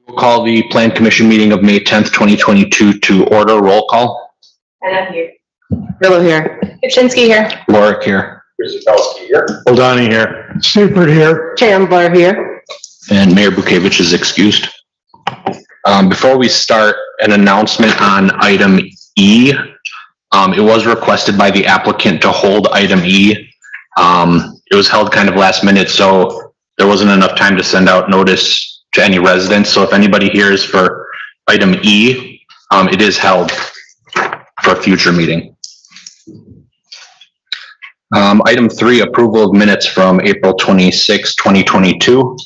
We'll call the Plan Commission meeting of May 10th, 2022 to order. Roll call. Hannah here. Rillo here. Kupczynski here. Lorick here. Guzikowski here. Oldani here. Seifert here. Chandler here. And Mayor Bukevich is excused. Before we start, an announcement on item E. It was requested by the applicant to hold item E. It was held kind of last minute, so there wasn't enough time to send out notice to any residents. So if anybody here is for item E, it is held for a future meeting. Item 3, approval of minutes from April 26, 2022.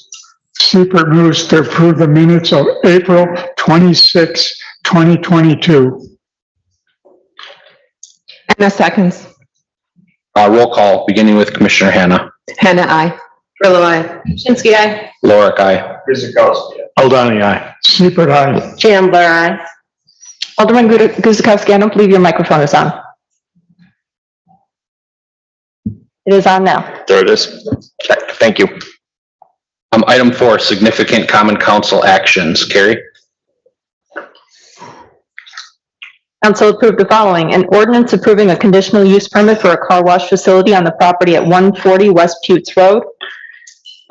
Seifert moves to approve the minutes of April 26, 2022. Hannah seconds. Roll call, beginning with Commissioner Hannah. Hannah, aye. Rillo, aye. Kupczynski, aye. Lorick, aye. Guzikowski. Oldani, aye. Seifert, aye. Chandler, aye. Alderman Guzikowski, I don't believe your microphone is on. It is on now. There it is. Check. Thank you. Item 4, significant common council actions. Carrie? Council approved the following: an ordinance approving a conditional use permit for a car wash facility on the property at 140 West Putes Road.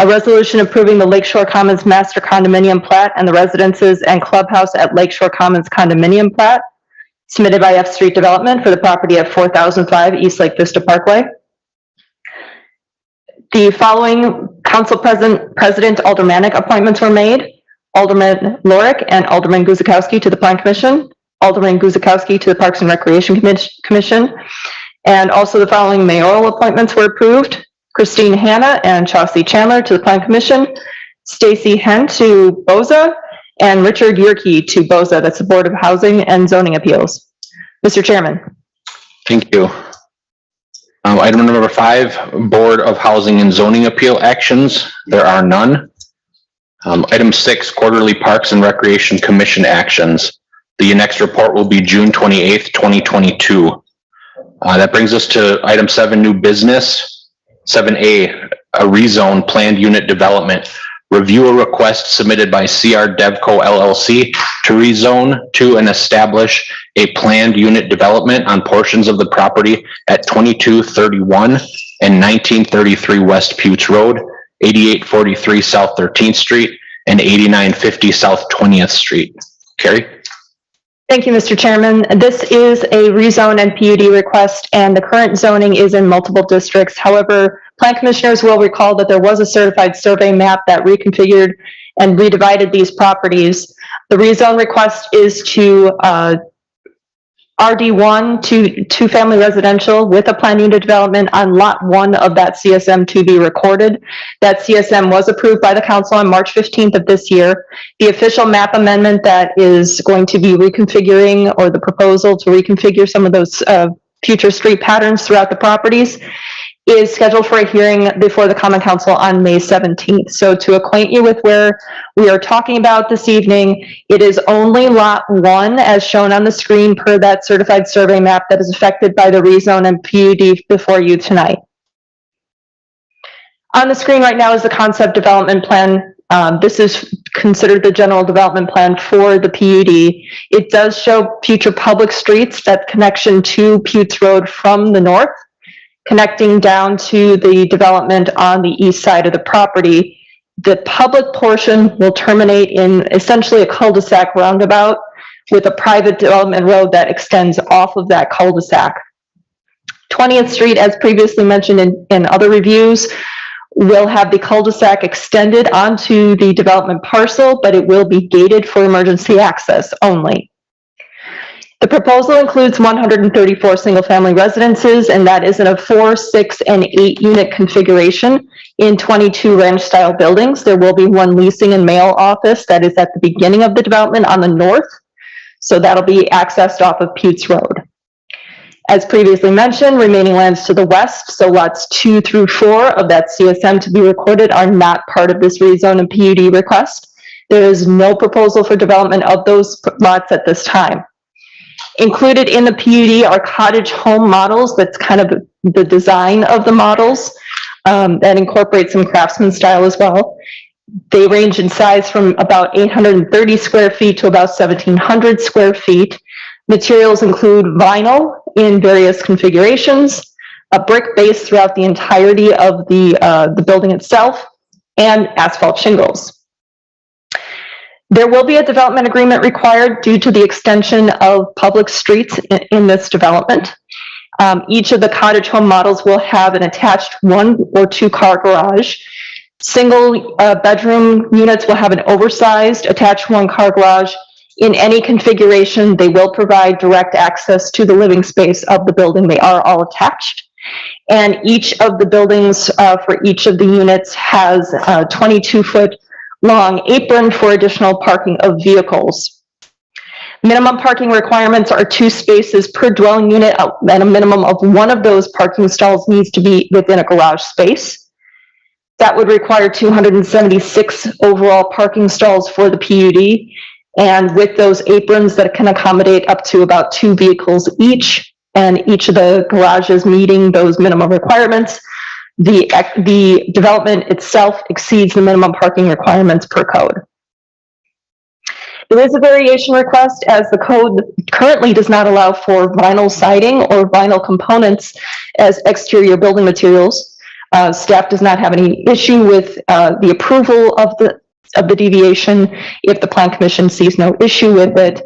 A resolution approving the Lakeshore Commons Master Condominium Plat and the residences and clubhouse at Lakeshore Commons Condominium Plat, submitted by F Street Development for the property at 4005 East Lake Vista Parkway. The following council president aldermanic appointments were made: Alderman Lorick and Alderman Guzikowski to the Plan Commission, Alderman Guzikowski to the Parks and Recreation Commission, and also the following mayoral appointments were approved: Christine Hanna and Chauncey Chandler to the Plan Commission, Stacy Hen to BOZA, and Richard Yerke to BOZA, that's the Board of Housing and Zoning Appeals. Mr. Chairman. Thank you. Item number 5, Board of Housing and Zoning Appeal actions. There are none. Item 6, quarterly Parks and Recreation Commission actions. The next report will be June 28th, 2022. That brings us to item 7, new business. 7A, a rezone planned unit development. Review a request submitted by CR Devco LLC to rezone to and establish a planned unit development on portions of the property at 2231 and 1933 West Putes Road, 8843 South 13th Street, and 8950 South 20th Street. Carrie? Thank you, Mr. Chairman. This is a rezone and PUD request, and the current zoning is in multiple districts. However, Plan Commissioners will recall that there was a certified survey map that reconfigured and redivided these properties. The rezone request is to RD1 to two-family residential with a planned unit development on lot 1 of that CSM to be recorded. That CSM was approved by the council on March 15th of this year. The official map amendment that is going to be reconfiguring, or the proposal to reconfigure some of those future street patterns throughout the properties, is scheduled for a hearing before the Common Council on May 17th. So to acquaint you with where we are talking about this evening, it is only lot 1 as shown on the screen per that certified survey map that is affected by the rezone and PUD before you tonight. On the screen right now is the concept development plan. This is considered the general development plan for the PUD. It does show future public streets, that connection to Putes Road from the north, connecting down to the development on the east side of the property. The public portion will terminate in essentially a cul-de-sac roundabout with a private development road that extends off of that cul-de-sac. 20th Street, as previously mentioned in other reviews, will have the cul-de-sac extended onto the development parcel, but it will be gated for emergency access only. The proposal includes 134 single-family residences, and that is in a 4, 6, and 8-unit configuration in 22 ranch-style buildings. There will be one leasing and mail office that is at the beginning of the development on the north, so that'll be accessed off of Pete's Road. As previously mentioned, remaining lands to the west, so lots 2 through 4 of that CSM to be recorded, are not part of this rezone and PUD request. There is no proposal for development of those lots at this time. Included in the PUD are cottage home models. That's kind of the design of the models that incorporate some craftsman style as well. They range in size from about 830 square feet to about 1,700 square feet. Materials include vinyl in various configurations, a brick base throughout the entirety of the building itself, and asphalt shingles. There will be a development agreement required due to the extension of public streets in this development. Each of the cottage home models will have an attached 1 or 2 car garage. Single bedroom units will have an oversized attached 1 car garage. In any configuration, they will provide direct access to the living space of the building. They are all attached. And each of the buildings for each of the units has a 22-foot long apron for additional parking of vehicles. Minimum parking requirements are 2 spaces per dwelling unit, and a minimum of 1 of those parking stalls needs to be within a garage space. That would require 276 overall parking stalls for the PUD, and with those aprons that can accommodate up to about 2 vehicles each, and each of the garages meeting those minimum requirements, the development itself exceeds the minimum parking requirements per code. There is a variation request, as the code currently does not allow for vinyl siding or vinyl components as exterior building materials. Staff does not have any issue with the approval of the deviation if the Plan Commission sees no issue with it.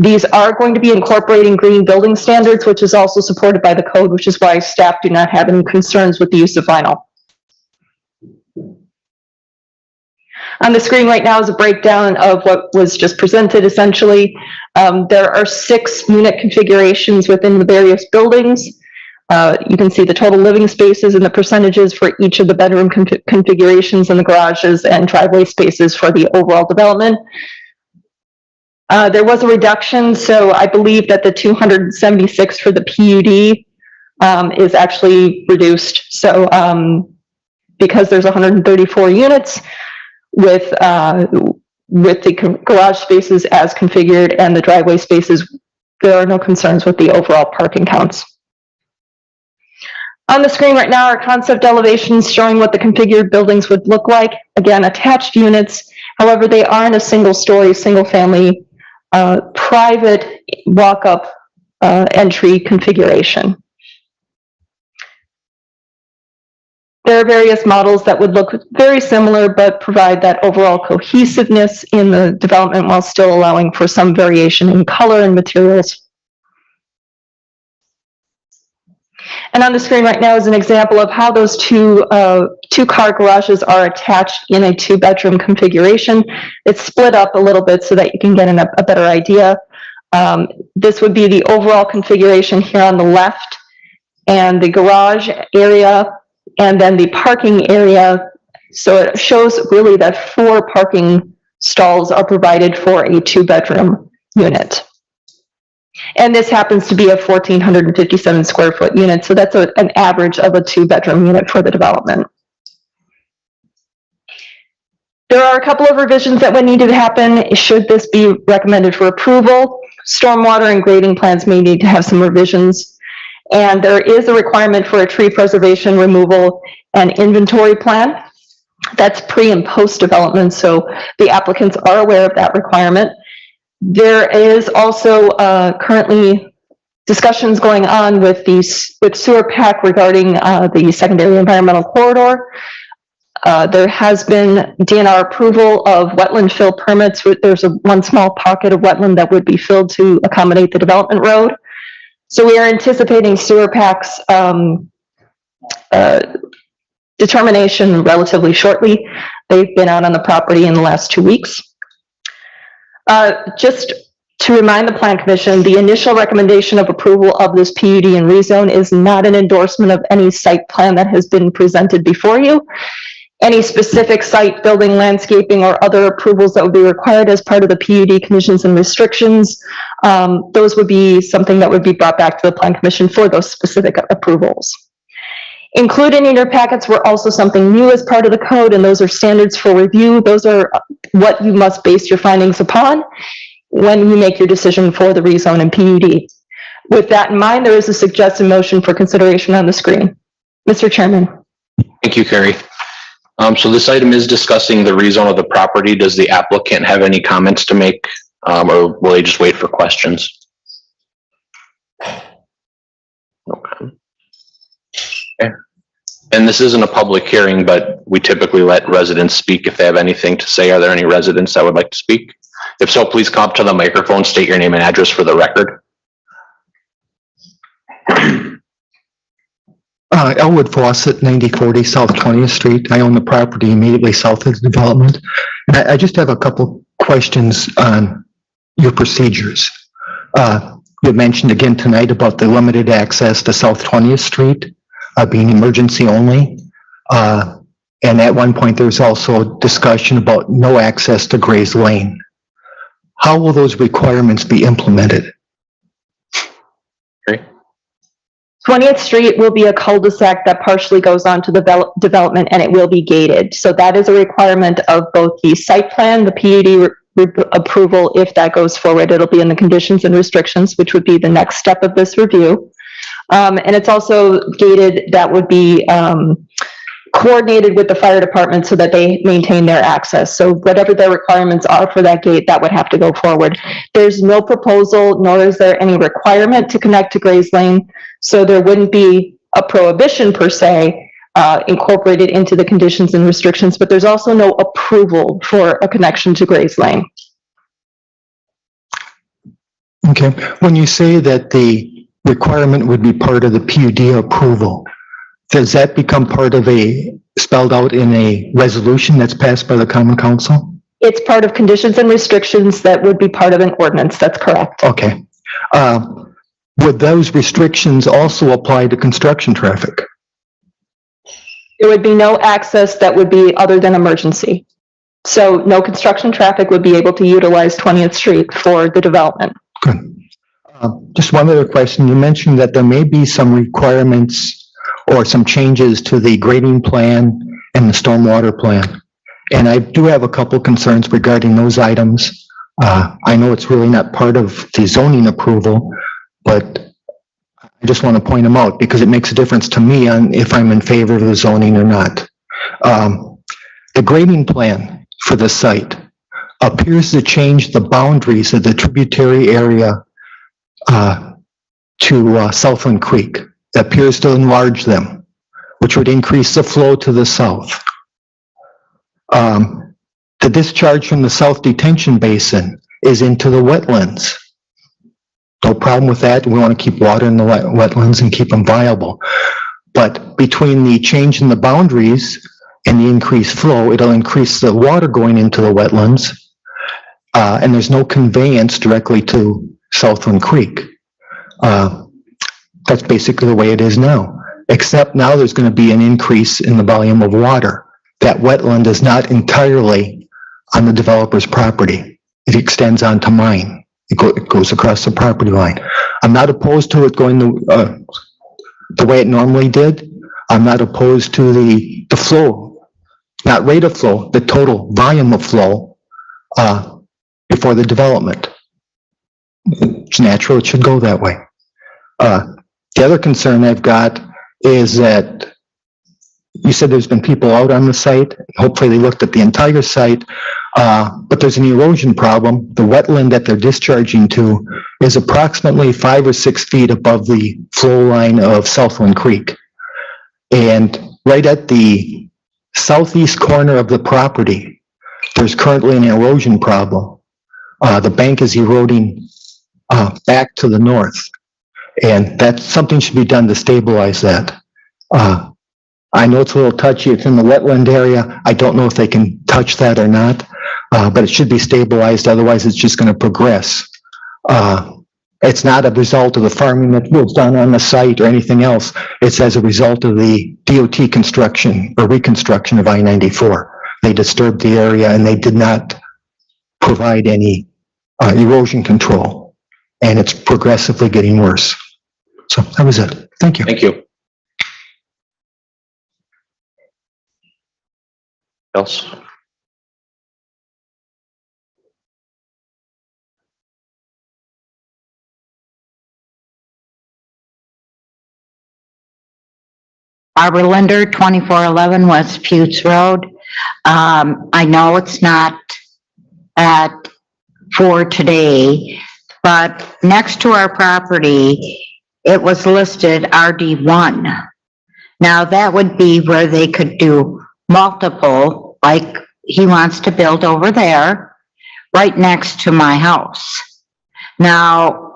These are going to be incorporating green building standards, which is also supported by the code, which is why staff do not have any concerns with the use of vinyl. On the screen right now is a breakdown of what was just presented, essentially. There are 6 unit configurations within the various buildings. You can see the total living spaces and the percentages for each of the bedroom configurations and the garages and driveway spaces for the overall development. There was a reduction, so I believe that the 276 for the PUD is actually reduced. So because there's 134 units with the garage spaces as configured and the driveway spaces, there are no concerns with the overall parking counts. On the screen right now are concept elevations showing what the configured buildings would look like. Again, attached units. However, they are in a single-story, single-family, private walk-up entry configuration. There are various models that would look very similar but provide that overall cohesiveness in the development while still allowing for some variation in color and materials. And on the screen right now is an example of how those two-car garages are attached in a 2-bedroom configuration. It's split up a little bit so that you can get a better idea. This would be the overall configuration here on the left, and the garage area, and then the parking area. So it shows really that 4 parking stalls are provided for a 2-bedroom unit. And this happens to be a 1,457 square foot unit, so that's an average of a 2-bedroom unit for the development. There are a couple of revisions that would need to happen should this be recommended for approval. Stormwater and grading plans may need to have some revisions. And there is a requirement for a tree preservation, removal, and inventory plan. That's pre and post development, so the applicants are aware of that requirement. There is also currently discussions going on with Sewer PAC regarding the secondary environmental corridor. There has been DNR approval of wetland fill permits. There's one small pocket of wetland that would be filled to accommodate the development road. So we are anticipating Sewer PAC's determination relatively shortly. They've been out on the property in the last 2 weeks. Just to remind the Plan Commission, the initial recommendation of approval of this PUD and rezone is not an endorsement of any site plan that has been presented before you. Any specific site, building, landscaping, or other approvals that would be required as part of the PUD conditions and restrictions, those would be something that would be brought back to the Plan Commission for those specific approvals. Included in your packets were also something new as part of the code, and those are standards for review. Those are what you must base your findings upon when you make your decision for the rezone and PUD. With that in mind, there is a suggested motion for consideration on the screen. Mr. Chairman. Thank you, Carrie. So this item is discussing the rezone of the property. Does the applicant have any comments to make, or will they just wait for questions? Okay. And this isn't a public hearing, but we typically let residents speak if they have anything to say. Are there any residents that would like to speak? If so, please come up to the microphone, state your name and address for the record. Elwood Fawcett, 9040 South 20th Street. I own the property immediately south of the development. I just have a couple questions on your procedures. You mentioned again tonight about the limited access to South 20th Street being emergency only. And at one point, there was also discussion about no access to Gray's Lane. How will those requirements be implemented? 20th Street will be a cul-de-sac that partially goes on to the development, and it will be gated. So that is a requirement of both the site plan, the PUD approval. If that goes forward, it'll be in the conditions and restrictions, which would be the next step of this review. And it's also gated. That would be coordinated with the fire department so that they maintain their access. So whatever their requirements are for that gate, that would have to go forward. There's no proposal, nor is there any requirement to connect to Gray's Lane. So there wouldn't be a prohibition per se incorporated into the conditions and restrictions, but there's also no approval for a connection to Gray's Lane. Okay. When you say that the requirement would be part of the PUD approval, does that become part of spelled out in a resolution that's passed by the Common Council? It's part of conditions and restrictions that would be part of an ordinance. That's correct. Okay. Would those restrictions also apply to construction traffic? There would be no access that would be other than emergency. So no construction traffic would be able to utilize 20th Street for the development. Good. Just one other question. You mentioned that there may be some requirements or some changes to the grading plan and the stormwater plan. And I do have a couple concerns regarding those items. I know it's really not part of the zoning approval, but I just want to point them out because it makes a difference to me on if I'm in favor of the zoning or not. The grading plan for the site appears to change the boundaries of the tributary area to Southland Creek. It appears to enlarge them, which would increase the flow to the south. The discharge from the South Detention Basin is into the wetlands. No problem with that. We want to keep water in the wetlands and keep them viable. But between the change in the boundaries and the increased flow, it'll increase the water going into the wetlands. And there's no conveyance directly to Southland Creek. That's basically the way it is now, except now there's going to be an increase in the volume of water. That wetland is not entirely on the developer's property. It extends onto mine. It goes across the property line. I'm not opposed to it going the way it normally did. I'm not opposed to the flow, not rate of flow, the total volume of flow before the development. It's natural. It should go that way. The other concern I've got is that you said there's been people out on the site. Hopefully they looked at the entire site, but there's an erosion problem. The wetland that they're discharging to is approximately 5 or 6 feet above the flow line of Southland Creek. And right at the southeast corner of the property, there's currently an erosion problem. The bank is eroding back to the north. And that something should be done to stabilize that. I know it's a little touchy. It's in the wetland area. I don't know if they can touch that or not, but it should be stabilized. Otherwise, it's just going to progress. It's not a result of the farming that was done on the site or anything else. It's as a result of the DOT construction or reconstruction of I-94. They disturbed the area and they did not provide any erosion control. And it's progressively getting worse. So that was it. Thank you. Thank you. Else? Barbara Linder, 2411 West Putes Road. I know it's not for today, but next to our property, it was listed RD1. Now that would be where they could do multiple, like he wants to build over there, right next to my house. Now,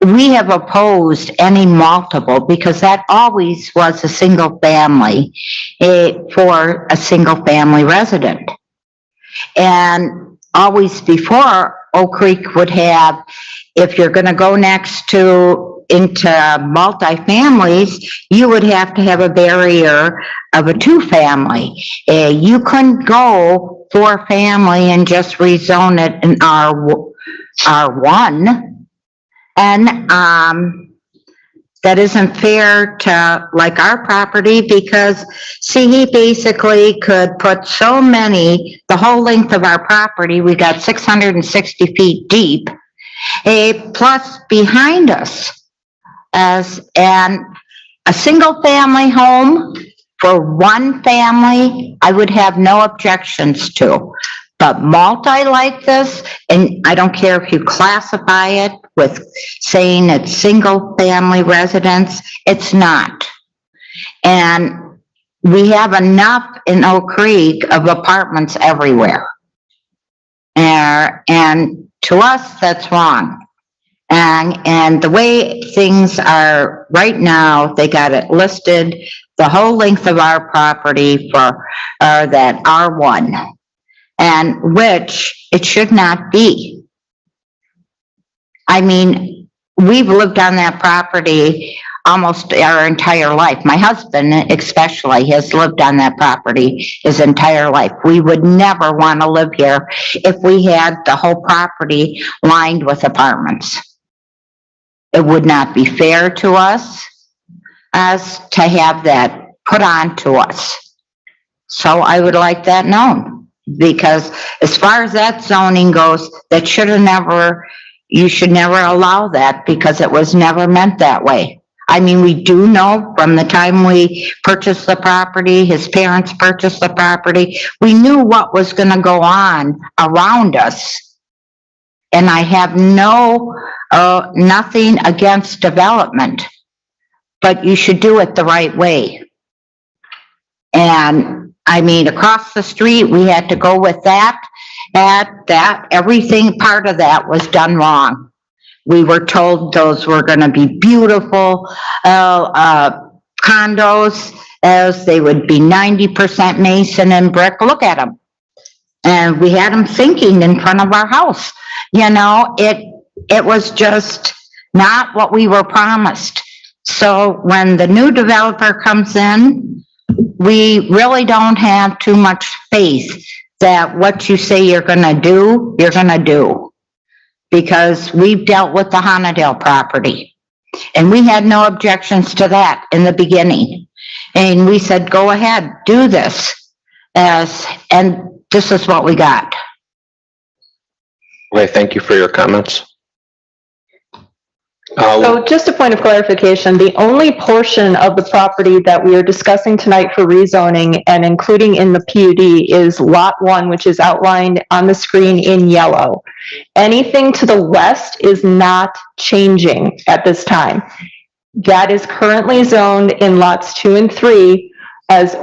we have opposed any multiple because that always was a single family for a single family resident. And always before, Oak Creek would have, if you're going to go next to into multifamilies, you would have to have a barrier of a two-family. You couldn't go for family and just rezone it in R1. And that isn't fair to like our property because see, he basically could put so many, the whole length of our property, we got 660 feet deep, plus behind us and a single family home for one family, I would have no objections to. But multi like this, and I don't care if you classify it with saying it's single family residence, it's not. And we have enough in Oak Creek of apartments everywhere. And to us, that's wrong. And the way things are right now, they got it listed, the whole length of our property for that R1. And which it should not be. I mean, we've lived on that property almost our entire life. My husband especially has lived on that property his entire life. We would never want to live here if we had the whole property lined with apartments. It would not be fair to us as to have that put on to us. So I would like that known. Because as far as that zoning goes, that should have never, you should never allow that because it was never meant that way. I mean, we do know from the time we purchased the property, his parents purchased the property, we knew what was going to go on around us. And I have nothing against development, but you should do it the right way. And I mean, across the street, we had to go with that, everything, part of that was done wrong. We were told those were going to be beautiful condos, as they would be 90% mason and brick. Look at them. And we had them sinking in front of our house. You know, it was just not what we were promised. So when the new developer comes in, we really don't have too much faith that what you say you're going to do, you're going to do. Because we've dealt with the Honadale property. And we had no objections to that in the beginning. And we said, go ahead, do this. And this is what we got. Okay, thank you for your comments. So just a point of clarification, the only portion of the property that we are discussing tonight for rezoning and including in the PUD is Lot 1, which is outlined on the screen in yellow. Anything to the west is not changing at this time. That is currently zoned in lots 2 and 3 as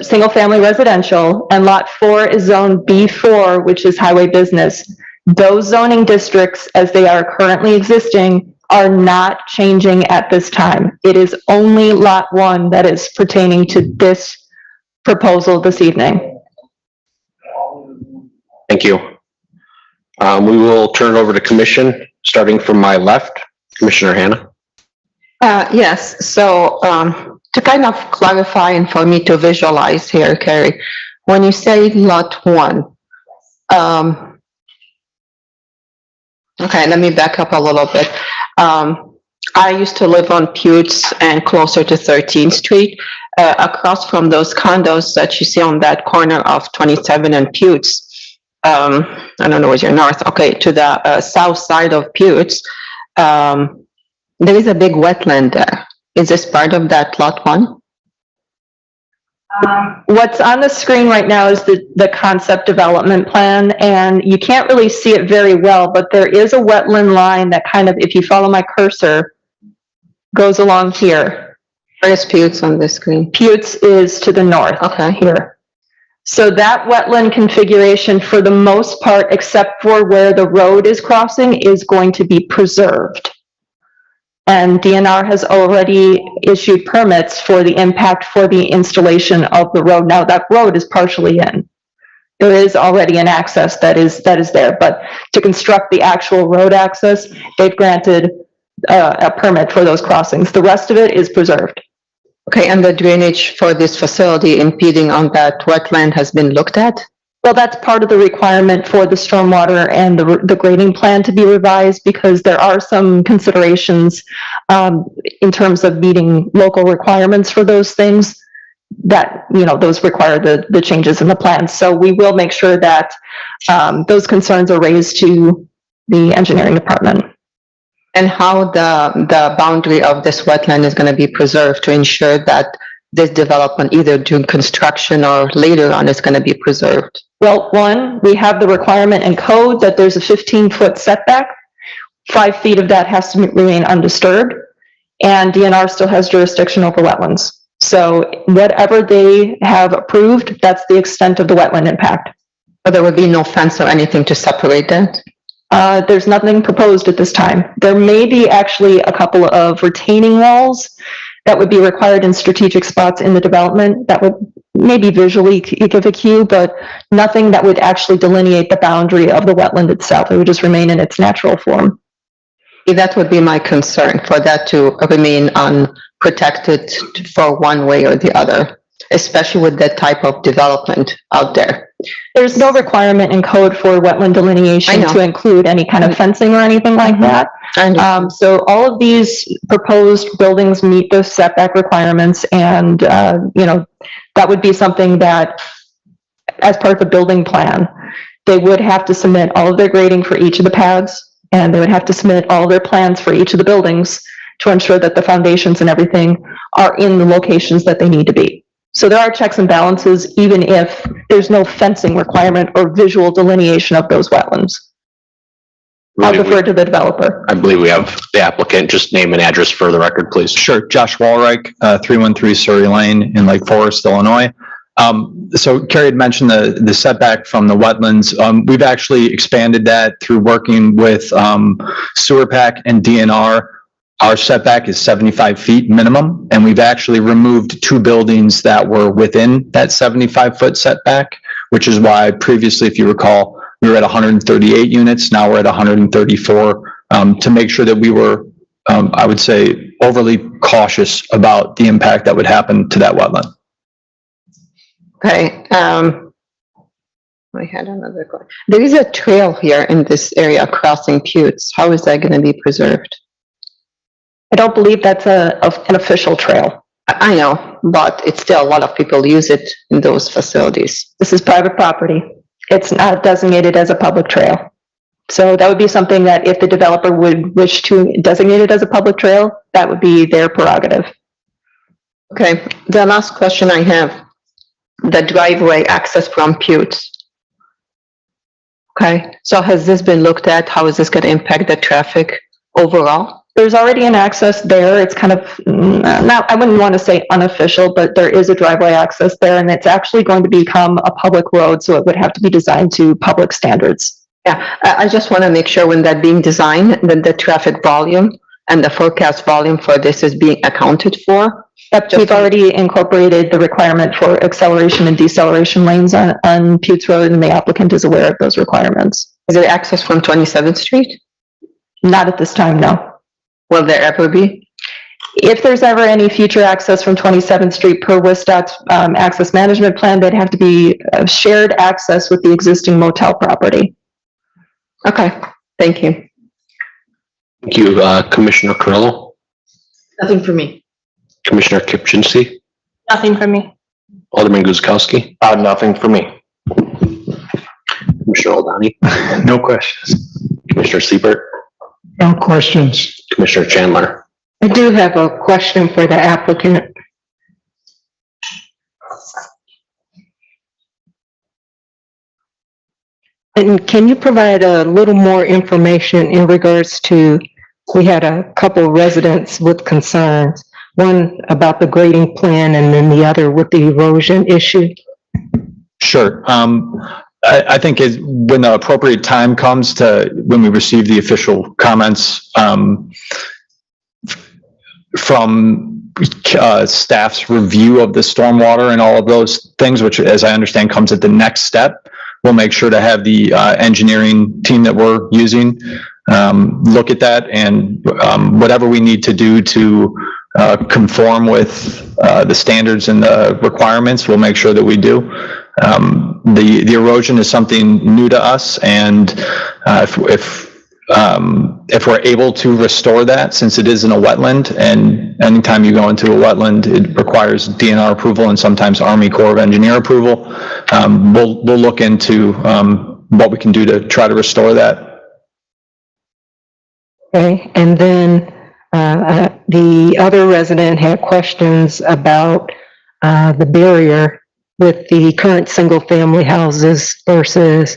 single-family residential, and Lot 4 is zoned B4, which is highway business. Those zoning districts, as they are currently existing, are not changing at this time. It is only Lot 1 that is pertaining to this proposal this evening. Thank you. We will turn it over to commission, starting from my left. Commissioner Hannah. Yes, so, to kind of clarify and for me to visualize here, Carrie, when you say lot 1, okay, let me back up a little bit. I used to live on Putes and closer to 13th Street, across from those condos that you see on that corner of 27 and Putes. I don't know where's your north, okay, to the south side of Putes. There is a big wetland there. Is this part of that lot 1? What's on the screen right now is the concept development plan, and you can't really see it very well, but there is a wetland line that kind of, if you follow my cursor, goes along here. Where is Putes on this screen? Putes is to the north. Okay. Here. So that wetland configuration, for the most part, except for where the road is crossing, is going to be preserved. And DNR has already issued permits for the impact for the installation of the road. Now, that road is partially in. There is already an access that is there, but to construct the actual road access, they've granted a permit for those crossings. The rest of it is preserved. Okay, and the drainage for this facility impeding on that wetland has been looked at? Well, that's part of the requirement for the stormwater and the grading plan to be revised, because there are some considerations in terms of meeting local requirements for those things that, those require the changes in the plan. So we will make sure that those concerns are raised to the engineering department. And how the boundary of this wetland is going to be preserved to ensure that this development, either during construction or later on, is going to be preserved? Well, one, we have the requirement in code that there's a 15-foot setback. 5 feet of that has to remain undisturbed, and DNR still has jurisdiction over wetlands. So whatever they have approved, that's the extent of the wetland impact. But there would be no fence or anything to separate that? There's nothing proposed at this time. There may be actually a couple of retaining walls that would be required in strategic spots in the development that would maybe visually give a cue, but nothing that would actually delineate the boundary of the wetland itself. It would just remain in its natural form. That would be my concern, for that to remain unprotected for one way or the other, especially with that type of development out there. There's no requirement in code for wetland delineation to include any kind of fencing or anything like that. So all of these proposed buildings meet those setback requirements, and, that would be something that, as part of the building plan, they would have to submit all of their grading for each of the pads, and they would have to submit all their plans for each of the buildings to ensure that the foundations and everything are in the locations that they need to be. So there are checks and balances, even if there's no fencing requirement or visual delineation of those wetlands. I'll defer to the developer. I believe we have the applicant. Just name and address for the record, please. Sure. Josh Walreich, 313 Surrey Lane in Lake Forest, Illinois. So Carrie had mentioned the setback from the wetlands. We've actually expanded that through working with SewerPack and DNR. Our setback is 75 feet minimum, and we've actually removed 2 buildings that were within that 75-foot setback, which is why previously, if you recall, we were at 138 units. Now we're at 134, to make sure that we were, I would say, overly cautious about the impact that would happen to that wetland. Okay, I had another question. There is a trail here in this area crossing Putes. How is that going to be preserved? I don't believe that's an official trail. I know, but it's still a lot of people use it in those facilities. This is private property. It's not designated as a public trail. So that would be something that if the developer would wish to designate it as a public trail, that would be their prerogative. Okay, the last question I have, the driveway access from Putes. Okay, so has this been looked at? How is this going to impact the traffic overall? There's already an access there. It's kind of, I wouldn't want to say unofficial, but there is a driveway access there, and it's actually going to become a public road, so it would have to be designed to public standards. Yeah, I just want to make sure when that being designed, that the traffic volume and the forecast volume for this is being accounted for? Yep, we've already incorporated the requirement for acceleration and deceleration lanes on Putes Road, and the applicant is aware of those requirements. Is there access from 27th Street? Not at this time, no. Will there ever be? If there's ever any future access from 27th Street per WISDOT's access management plan, they'd have to be shared access with the existing motel property. Okay, thank you. Thank you, Commissioner Carrillo, Nothing for me. Commissioner Kipchensky, Nothing for me. Alderman Guzekowski. Nothing for me. Commissioner O'Donnell, No questions. Commissioner Siebert, No questions. Commissioner Chandler. I do have a question for the applicant. And can you provide a little more information in regards to, we had a couple residents with concerns, one about the grading plan and then the other with the erosion issue? Sure. I think when the appropriate time comes when we receive the official comments, from staff's review of the stormwater and all of those things, which, as I understand, comes at the next step, we'll make sure to have the engineering team that we're using look at that, and whatever we need to do to conform with the standards and the requirements, we'll make sure that we do. The erosion is something new to us, and if we're able to restore that, since it is in a wetland, and anytime you go into a wetland, it requires DNR approval and sometimes Army Corps of Engineer approval, we'll look into what we can do to try to restore that. Okay, and then the other resident had questions about the barrier with the current single-family houses versus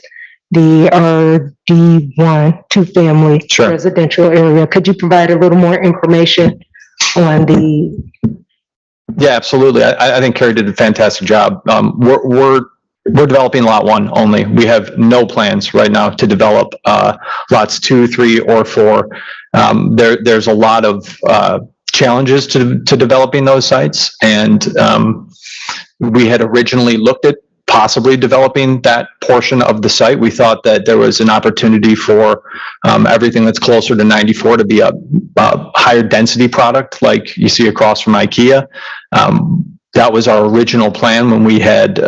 the RD1 two-family Sure. residential area. Could you provide a little more information on the? Yeah, absolutely. I think Carrie did a fantastic job. We're developing lot 1 only. We have no plans right now to develop lots 2, 3, or 4. There's a lot of challenges to developing those sites, and we had originally looked at possibly developing that portion of the site. We thought that there was an opportunity for everything that's closer to 94 to be a higher density product like you see across from IKEA. That was our original plan when we had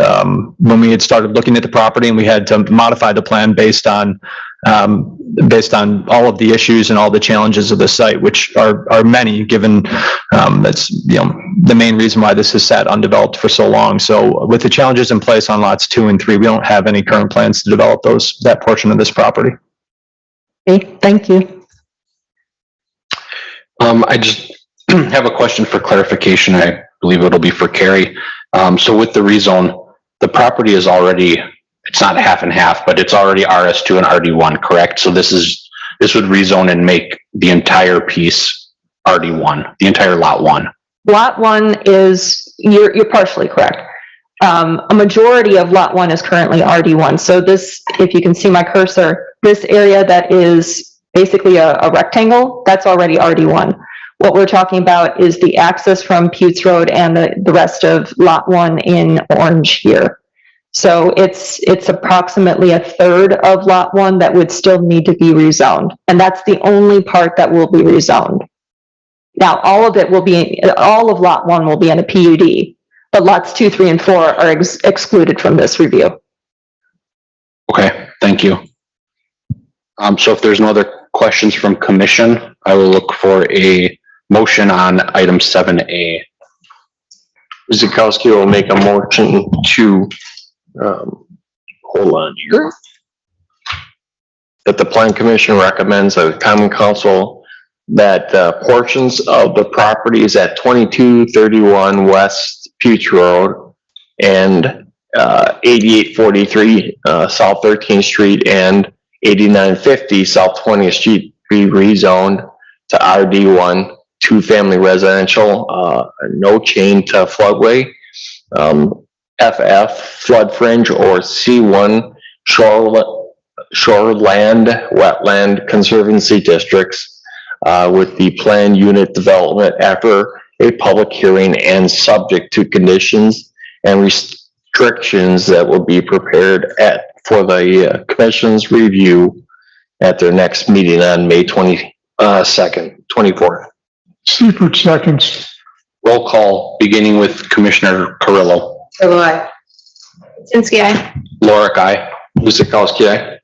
started looking at the property, and we had to modify the plan based on all of the issues and all the challenges of the site, which are many, given that's the main reason why this has sat undeveloped for so long. So with the challenges in place on lots 2 and 3, we don't have any current plans to develop that portion of this property. Okay, thank you. I just have a question for clarification. I believe it'll be for Carrie. So with the rezone, the property is already, it's not half and half, but it's already RS2 and RD1, correct? So this would rezone and make the entire piece RD1, the entire lot 1. Lot 1 is, you're partially correct. A majority of lot 1 is currently RD1. So this, if you can see my cursor, this area that is basically a rectangle, that's already RD1. What we're talking about is the access from Putes Road and the rest of lot 1 in orange here. So it's approximately a third of lot 1 that would still need to be rezoned. And that's the only part that will be rezoned. Now, all of lot 1 will be in a PUD, but lots 2, 3, and 4 are excluded from this review. Okay, thank you. So if there's no other questions from commission, I will look for a motion on item 7A. Guzekowski will make a motion to, hold on here. That the plan commission recommends the common council that portions of the properties at 2231 West Putes Road and 8843 South 13th Street and 8950 South 20th Street be rezoned to RD1 two-family residential, no chain to floodway, FF flood fringe, or C1 shoreland wetland conservancy districts with the planned unit development after a public hearing and subject to conditions and restrictions that will be prepared for the commission's review at their next meeting on May 24th. Seifert seconds. Roll call, beginning with Commissioner Carrillo. Kaczynski, aye. Lorik, aye. Guzekowski, aye.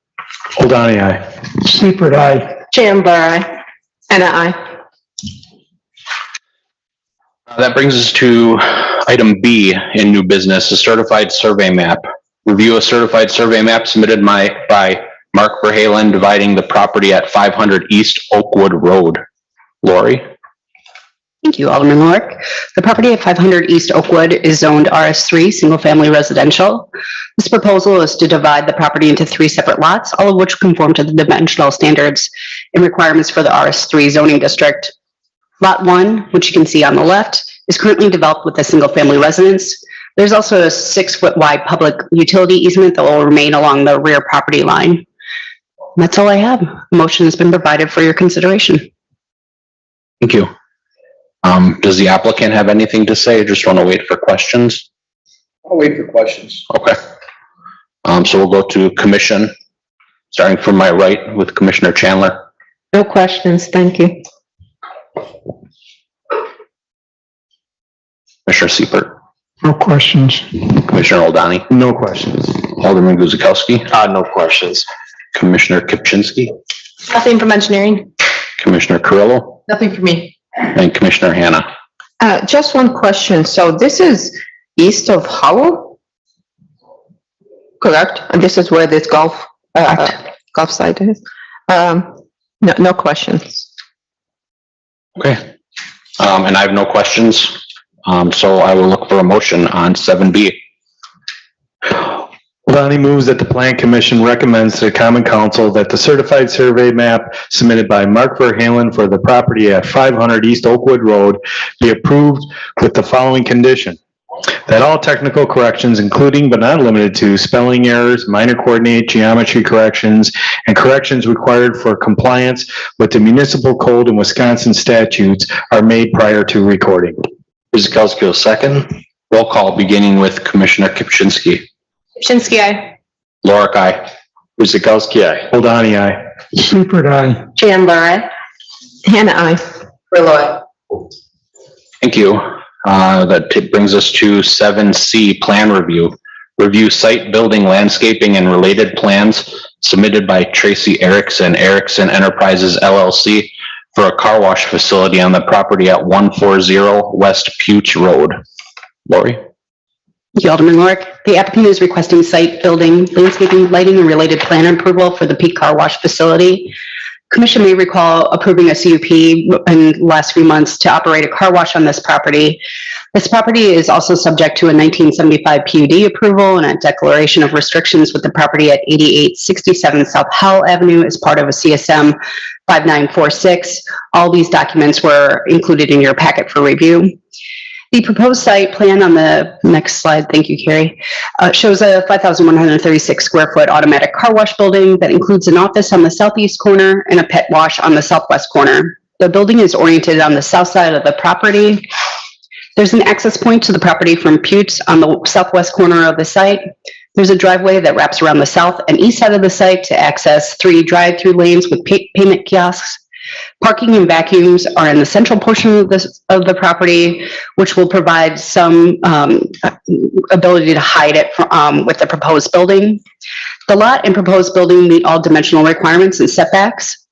Hold aye. Seifert, aye. Chandler, aye. Anna, aye. That brings us to item B in new business, a certified survey map. Review a certified survey map submitted by Mark Verhalen dividing the property at 500 East Oakwood Road. Lori? Thank you, Alderman Lorik. The property at 500 East Oakwood is zoned RS3, single-family residential. This proposal is to divide the property into 3 separate lots, all of which conform to the dimensional standards and requirements for the RS3 zoning district. Lot 1, which you can see on the left, is currently developed with a single-family residence. There's also a 6-foot wide public utility easement that will remain along the rear property line. That's all I have. A motion has been provided for your consideration. Thank you. Does the applicant have anything to say? Just want to wait for questions? I'll wait for questions. Okay. So we'll go to commission, starting from my right with Commissioner Chandler. No questions, thank you. Commissioner Seifert, No questions. Commissioner O'Donnell, No questions. Alderman Guzekowski, No questions. Commissioner Kipchinsky, Nothing from engineering. Commissioner Carrillo, Nothing for me. and Commissioner Hannah. Just one question. So this is east of Howell? Correct? And this is where this golf site is? No questions. Okay. And I have no questions. So I will look for a motion on 7B. Donnie moves that the Plan Commission recommends to the Common Council that the certified survey map submitted by Mark Verhalen for the property at 500 East Oakwood Road be approved with the following condition: that all technical corrections, including but not limited to spelling errors, minor coordinate, geometry corrections, and corrections required for compliance with the municipal code and Wisconsin statutes are made prior to recording. Guzekowski will second. Roll call, beginning with Commissioner Kipchinsky. Kipchinsky, aye. Lorik, aye. Guzekowski, aye. Hold aye. Seifert, aye. Chandler, aye. Hannah, aye. Thank you. That brings us to 7C, plan review. Review site, building, landscaping, and related plans submitted by Tracy Erickson Enterprises LLC for a car wash facility on the property at 140 West Puch Road. Lori? Thank you, Alderman Lorik. The applicant is requesting site, building, landscaping, lighting, and related plan approval for the Peak Car Wash facility. Commission may recall approving a CUP in the last few months to operate a car wash on this property. This property is also subject to a 1975 PUD approval and a declaration of restrictions with the property at 8867 South Howell Avenue as part of a CSM 5946. All these documents were included in your packet for review. The proposed site plan on the next slide, thank you, Carrie, shows a 5,136 square foot automatic car wash building that includes an office on the southeast corner and a pet wash on the southwest corner. The building is oriented on the south side of the property. There's an access point to the property from Puch on the southwest corner of the site. There's a driveway that wraps around the south and east side of the site to access 3 drive-through lanes with payment kiosks. Parking and vacuums are in the central portion of the property, which will provide some ability to hide it with the proposed building. The lot and proposed building meet all dimensional requirements and setbacks.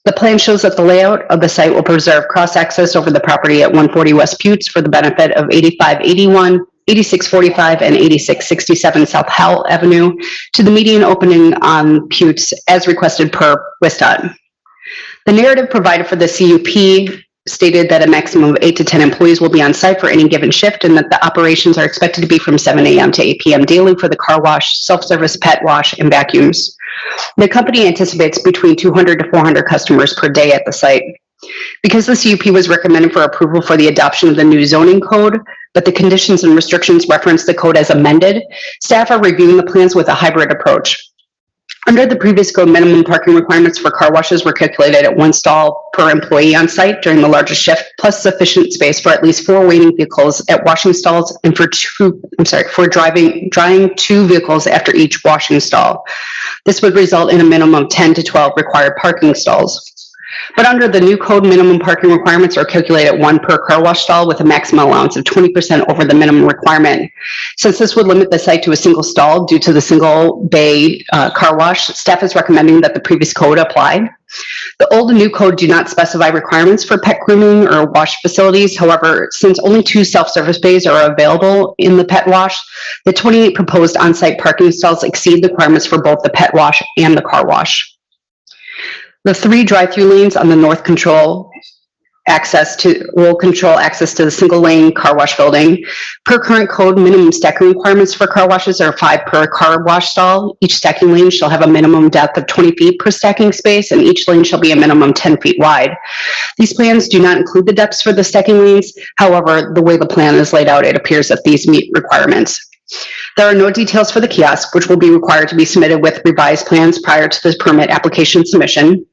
The plan shows that the layout of the site will preserve cross-access over the property at 140 West Puch for the benefit of 8581, 8645, and 8667 South Howell Avenue to the median opening on Puch as requested per WISDOT. The narrative provided for the CUP stated that a maximum of 8 to 10 employees will be on site for any given shift and that the operations are expected to be from 7 a.m. to 8 p.m. daily for the car wash, self-service pet wash, and vacuums. The company anticipates between 200 to 400 customers per day at the site. Because the CUP was recommended for approval for the adoption of the new zoning code, but the conditions and restrictions reference the code as amended, staff are reviewing the plans with a hybrid approach. Under the previous code, minimum parking requirements for car washes were calculated at 1 stall per employee on site during the largest shift, plus sufficient space for at least 4 waiting vehicles at washing stalls and for drying 2 vehicles after each washing stall. This would result in a minimum of 10 to 12 required parking stalls. But under the new code, minimum parking requirements are calculated at 1 per car wash stall with a maximum allowance of 20% over the minimum requirement. Since this would limit the site to a single stall due to the single bay car wash, staff is recommending that the previous code apply. The old and new code do not specify requirements for pet grooming or wash facilities. However, since only 2 self-service bays are available in the pet wash, the 28 proposed on-site parking stalls exceed the requirements for both the pet wash and the car wash. The 3 drive-through lanes on the north will control access to the single lane car wash building. Per current code, minimum stacking requirements for car washes are 5 per car wash stall. Each stacking lane shall have a minimum depth of 20 feet per stacking space, and each lane shall be a minimum 10 feet wide. These plans do not include the depths for the stacking lanes. However, the way the plan is laid out, it appears that these meet requirements. There are no details for the kiosk, which will be required to be submitted with revised plans prior to the permit application submission.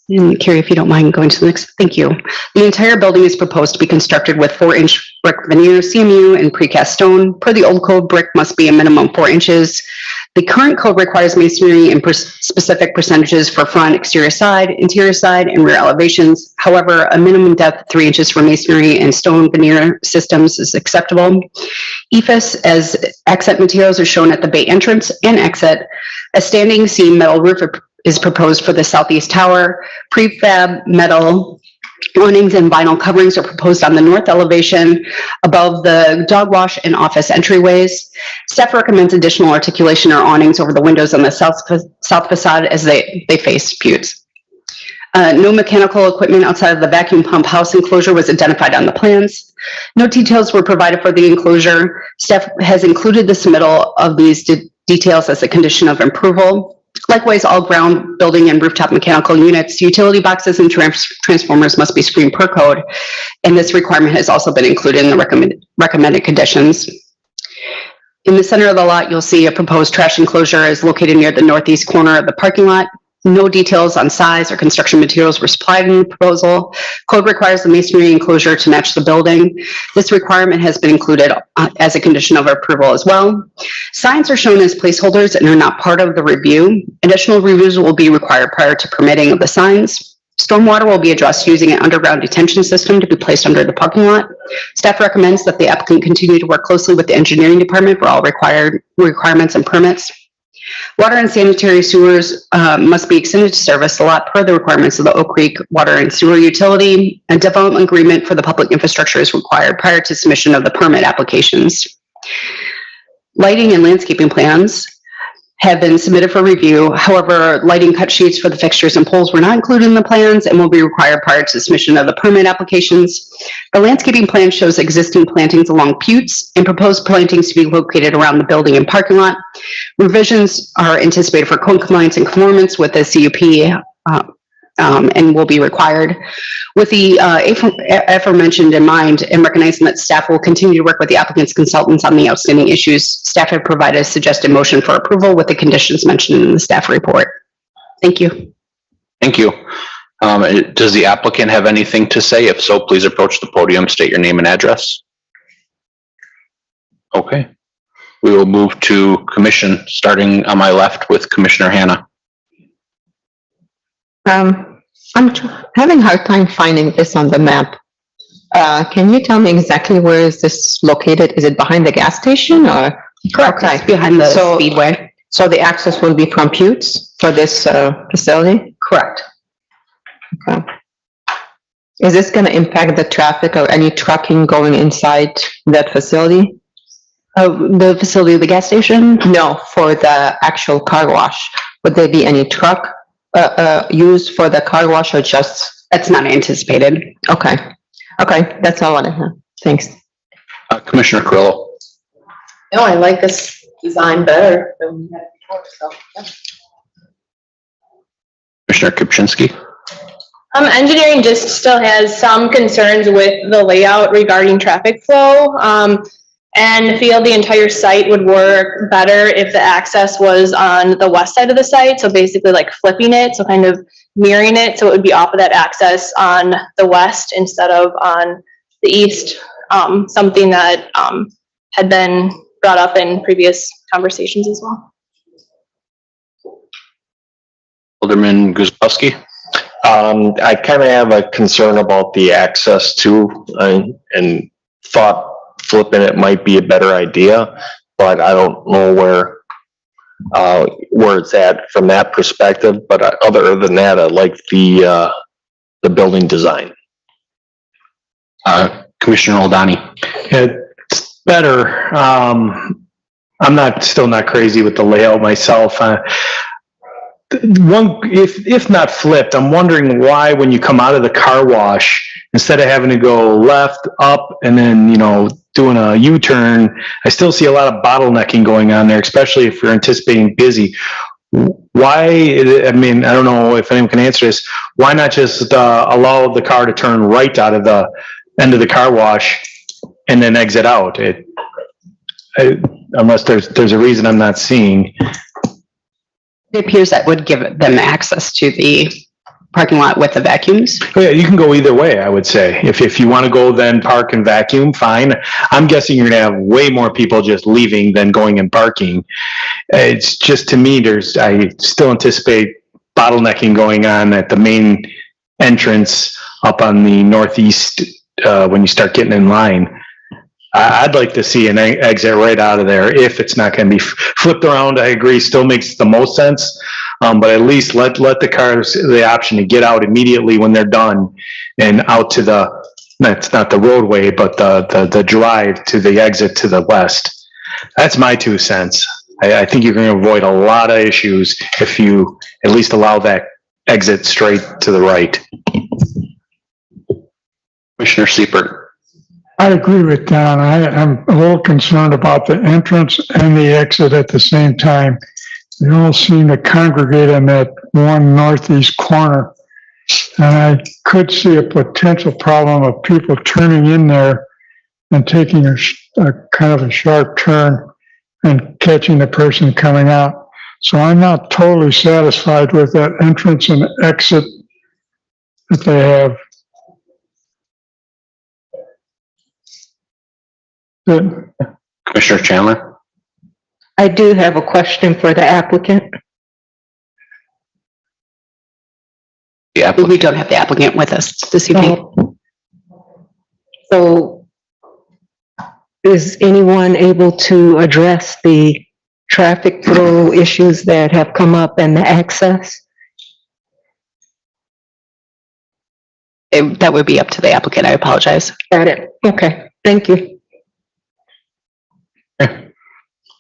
And Carrie, if you don't mind going to the next, thank you. The entire building is proposed to be constructed with 4-inch brick veneer, CMU, and precast stone. Per the old code, brick must be a minimum 4 inches. The current code requires masonry in specific percentages for front, exterior side, interior side, and rear elevations. However, a minimum depth of 3 inches for masonry and stone veneer systems is acceptable. EIFS as accent materials are shown at the bay entrance and exit. A standing seam metal roof is proposed for the southeast tower. Prefab metal awnings and vinyl coverings are proposed on the north elevation above the dog wash and office entryways. Staff recommends additional articulation or awnings over the windows on the south facade as they face buttes. No mechanical equipment outside of the vacuum pump house enclosure was identified on the plans. No details were provided for the enclosure. Staff has included the submittal of these details as a condition of approval. Likewise, all ground, building, and rooftop mechanical units, utility boxes, and transformers must be screened per code, and this requirement has also been included in the recommended conditions. In the center of the lot, you'll see a proposed trash enclosure is located near the northeast corner of the parking lot. No details on size or construction materials were supplied in the proposal. Code requires the masonry enclosure to match the building. This requirement has been included as a condition of approval as well. Signs are shown as placeholders and are not part of the review. Additional reviews will be required prior to permitting of the signs. Stormwater will be addressed using an underground detention system to be placed under the parking lot. Staff recommends that the applicant continue to work closely with the engineering department for all required requirements and permits. Water and sanitary sewers must be extended to service the lot per the requirements of the Oak Creek Water and Sewer Utility. A development agreement for the public infrastructure is required prior to submission of the permit applications. Lighting and landscaping plans have been submitted for review. However, lighting cut sheets for the fixtures and poles were not included in the plans and will be required prior to submission of the permit applications. The landscaping plan shows existing plantings along Buttes and proposed plantings to be located around the building and parking lot. Revisions are anticipated for code compliance and conformance with the CUP and will be required. With the aforementioned in mind and recognizing that staff will continue to work with the applicant's consultants on the outstanding issues, staff have provided a suggested motion for approval with the conditions mentioned in the staff report. Thank you. Thank you. Does the applicant have anything to say? If so, please approach the podium, state your name and address. Okay. We will move to commission, starting on my left with Commissioner Hanna. I'm having a hard time finding this on the map. Can you tell me exactly where is this located? Is it behind the gas station or? Correct. Okay. It's behind the speedway. So the access will be from Buttes for this facility? Correct. Okay. Is this going to impact the traffic or any trucking going inside that facility? The facility of the gas station? No, for the actual car wash. Would there be any truck used for the car wash or just? That's not anticipated. Okay. Okay, that's all I want to know. Thanks. Commissioner Carrillo. No, I like this design better than we had before, so. Yeah. Commissioner Kupczynski. Engineering just still has some concerns with the layout regarding traffic flow. and feel the entire site would work better if the access was on the west side of the site. So basically like flipping it, so kind of mirroring it, so it would be off of that access on the west instead of on the east. Something that had been brought up in previous conversations as well. Alderman Guzekowski. I kind of have a concern about the access too, and thought flipping it might be a better idea, but I don't know where it's at from that perspective. But other than that, I like the building design. Commissioner O'Donnell. It's better. I'm still not crazy with the layout myself. If not flipped, I'm wondering why when you come out of the car wash, instead of having to go left, up, and then, doing a U-turn, I still see a lot of bottlenecking going on there, especially if you're anticipating busy. Why, I don't know if anyone can answer this, why not just allow the car to turn right out of the end of the car wash and then exit out? Unless there's a reason I'm not seeing. It appears that would give them access to the parking lot with the vacuums. Oh, yeah, you can go either way, I would say. If you want to go then park and vacuum, fine. I'm guessing you're going to have way more people just leaving than going and parking. It's just, to me, I still anticipate bottlenecking going on at the main entrance up on the northeast when you start getting in line. I'd like to see an exit right out of there if it's not going to be flipped around. I agree, still makes the most sense. But at least let the cars the option to get out immediately when they're done and out to that's not the roadway, but the drive to the exit to the west. That's my 2 cents. I think you're going to avoid a lot of issues if you at least allow that exit straight to the right. Commissioner Siebert. I agree with Don. I'm a little concerned about the entrance and the exit at the same time. They all seem to congregate in that one northeast corner. And I could see a potential problem of people turning in there and taking a kind of a sharp turn and catching the person coming out. So I'm not totally satisfied with that entrance and exit that they have. Good. Commissioner Chandler. I do have a question for the applicant. We don't have the applicant with us this evening. So is anyone able to address the traffic flow issues that have come up and the access? That would be up to the applicant. I apologize. Got it. Okay, thank you.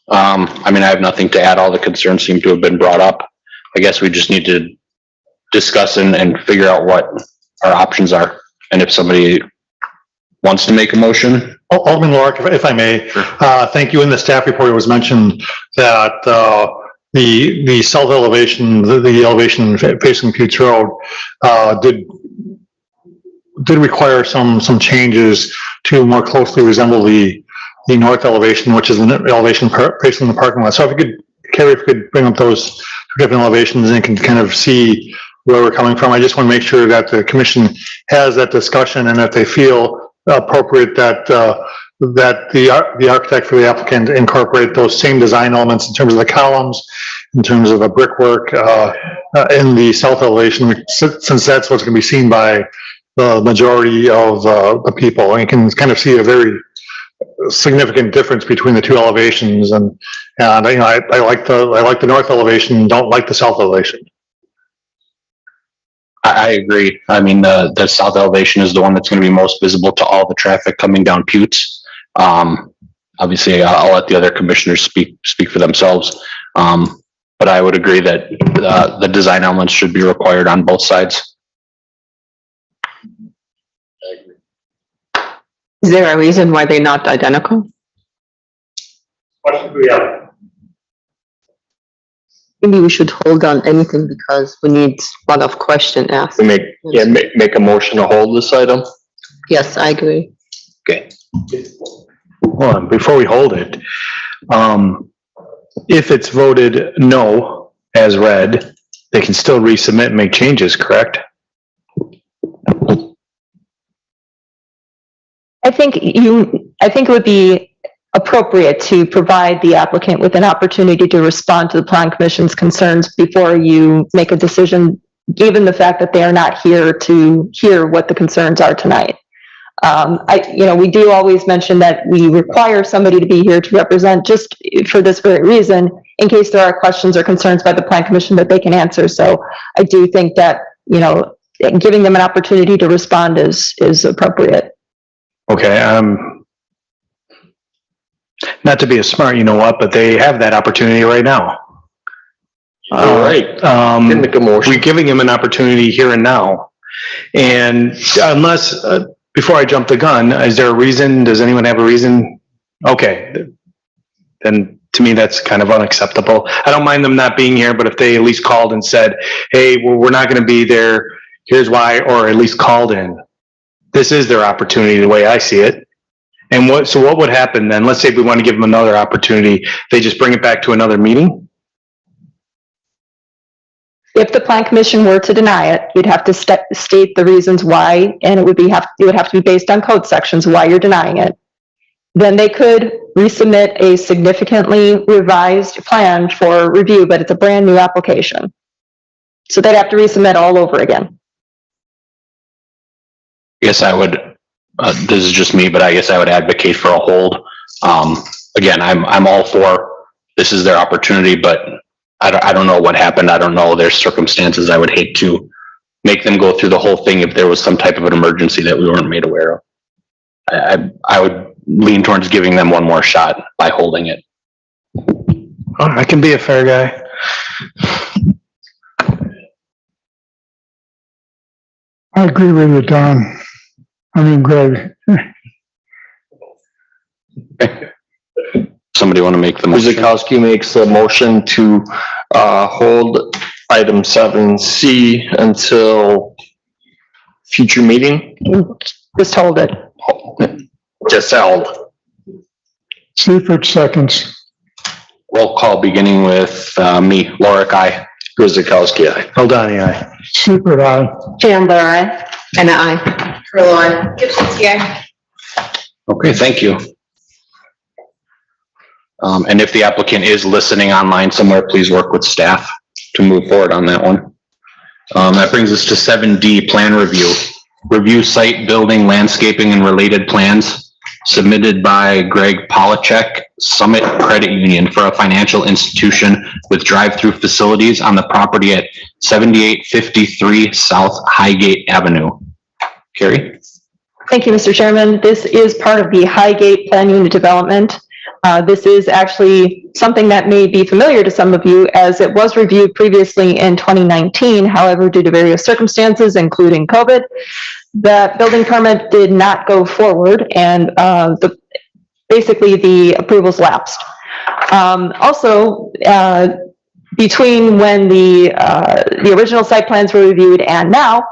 I have nothing to add. All the concerns seem to have been brought up. I guess we just need to discuss and figure out what our options are. And if somebody wants to make a motion. Alderman Lorik, if I may, thank you. In the staff report, it was mentioned that the south elevation, the elevation facing Peach Road, did require some changes to more closely resemble the north elevation, which is the elevation facing the parking lot. So if you could, Carrie, if you could bring up those different elevations and you can kind of see where we're coming from. I just want to make sure that the commission has that discussion and that they feel appropriate that the architect for the applicant incorporate those same design elements in terms of the columns, in terms of a brickwork in the south elevation, since that's what's going to be seen by the majority of the people. And you can kind of see a very significant difference between the two elevations, and I like the north elevation, don't like the south elevation. I agree. The south elevation is the one that's going to be most visible to all the traffic coming down Putes. Obviously, I'll let the other commissioners speak for themselves. But I would agree that the design elements should be required on both sides. Is there a reason why they're not identical? Question for you, Alex. Maybe we should hold on anything because we need a lot of questions asked. We make a motion to hold this item. Yes, I agree. Okay. hold on, before we hold it, if it's voted no as read, they can still resubmit and make changes, correct? I think it would be appropriate to provide the applicant with an opportunity to respond to the plan commission's concerns before you make a decision, given the fact that they are not here to hear what the concerns are tonight. We do always mention that we require somebody to be here to represent just for this very reason, in case there are questions or concerns by the plan commission that they can answer. So I do think that, giving them an opportunity to respond is appropriate. Okay, not to be a smart, but they have that opportunity right now. All right. Can make a motion. We're giving them an opportunity here and now. And unless, before I jump the gun, is there a reason? Does anyone have a reason? Okay, then to me, that's kind of unacceptable. I don't mind them not being here, but if they at least called and said, hey, we're not going to be there, here's why, or at least called in. This is their opportunity, the way I see it. And what would happen then? Let's say if we want to give them another opportunity, they just bring it back to another meeting? If the plan commission were to deny it, you'd have to state the reasons why, and it would have to be based on code sections why you're denying it. Then they could resubmit a significantly revised plan for review, but it's a brand new application. So they'd have to resubmit all over again. I guess I would, this is just me, but I guess I would advocate for a hold. Again, I'm all for, this is their opportunity, but I don't know what happened. I don't know their circumstances. I would hate to make them go through the whole thing if there was some type of an emergency that we weren't made aware of. I would lean towards giving them one more shot by holding it. I can be a fair guy. I agree with you, Don. Greg. Somebody want to make the motion? Guzekowski makes the motion to hold item 7C until future meeting. Just hold it. Just held. Seifert seconds. Roll call beginning with me, Lorick, aye. Guzekowski, aye. Eldani, aye. Seifert, aye. Chandler, aye. And aye. Curl, aye. Gibson's, aye. Okay, thank you. And if the applicant is listening online somewhere, please work with staff to move forward on that one. That brings us to 7D, plan review. Review site, building, landscaping, and related plans submitted by Greg Polachek, Summit Credit Union, for a financial institution with drive-through facilities on the property at 7853 South Highgate Avenue. Carrie? Thank you, Mr. Chairman. This is part of the Highgate Plan Unit Development. This is actually something that may be familiar to some of you, as it was reviewed previously in 2019. However, due to various circumstances, including COVID, the building permit did not go forward, and basically the approvals lapsed. Also, between when the original site plans were reviewed and now,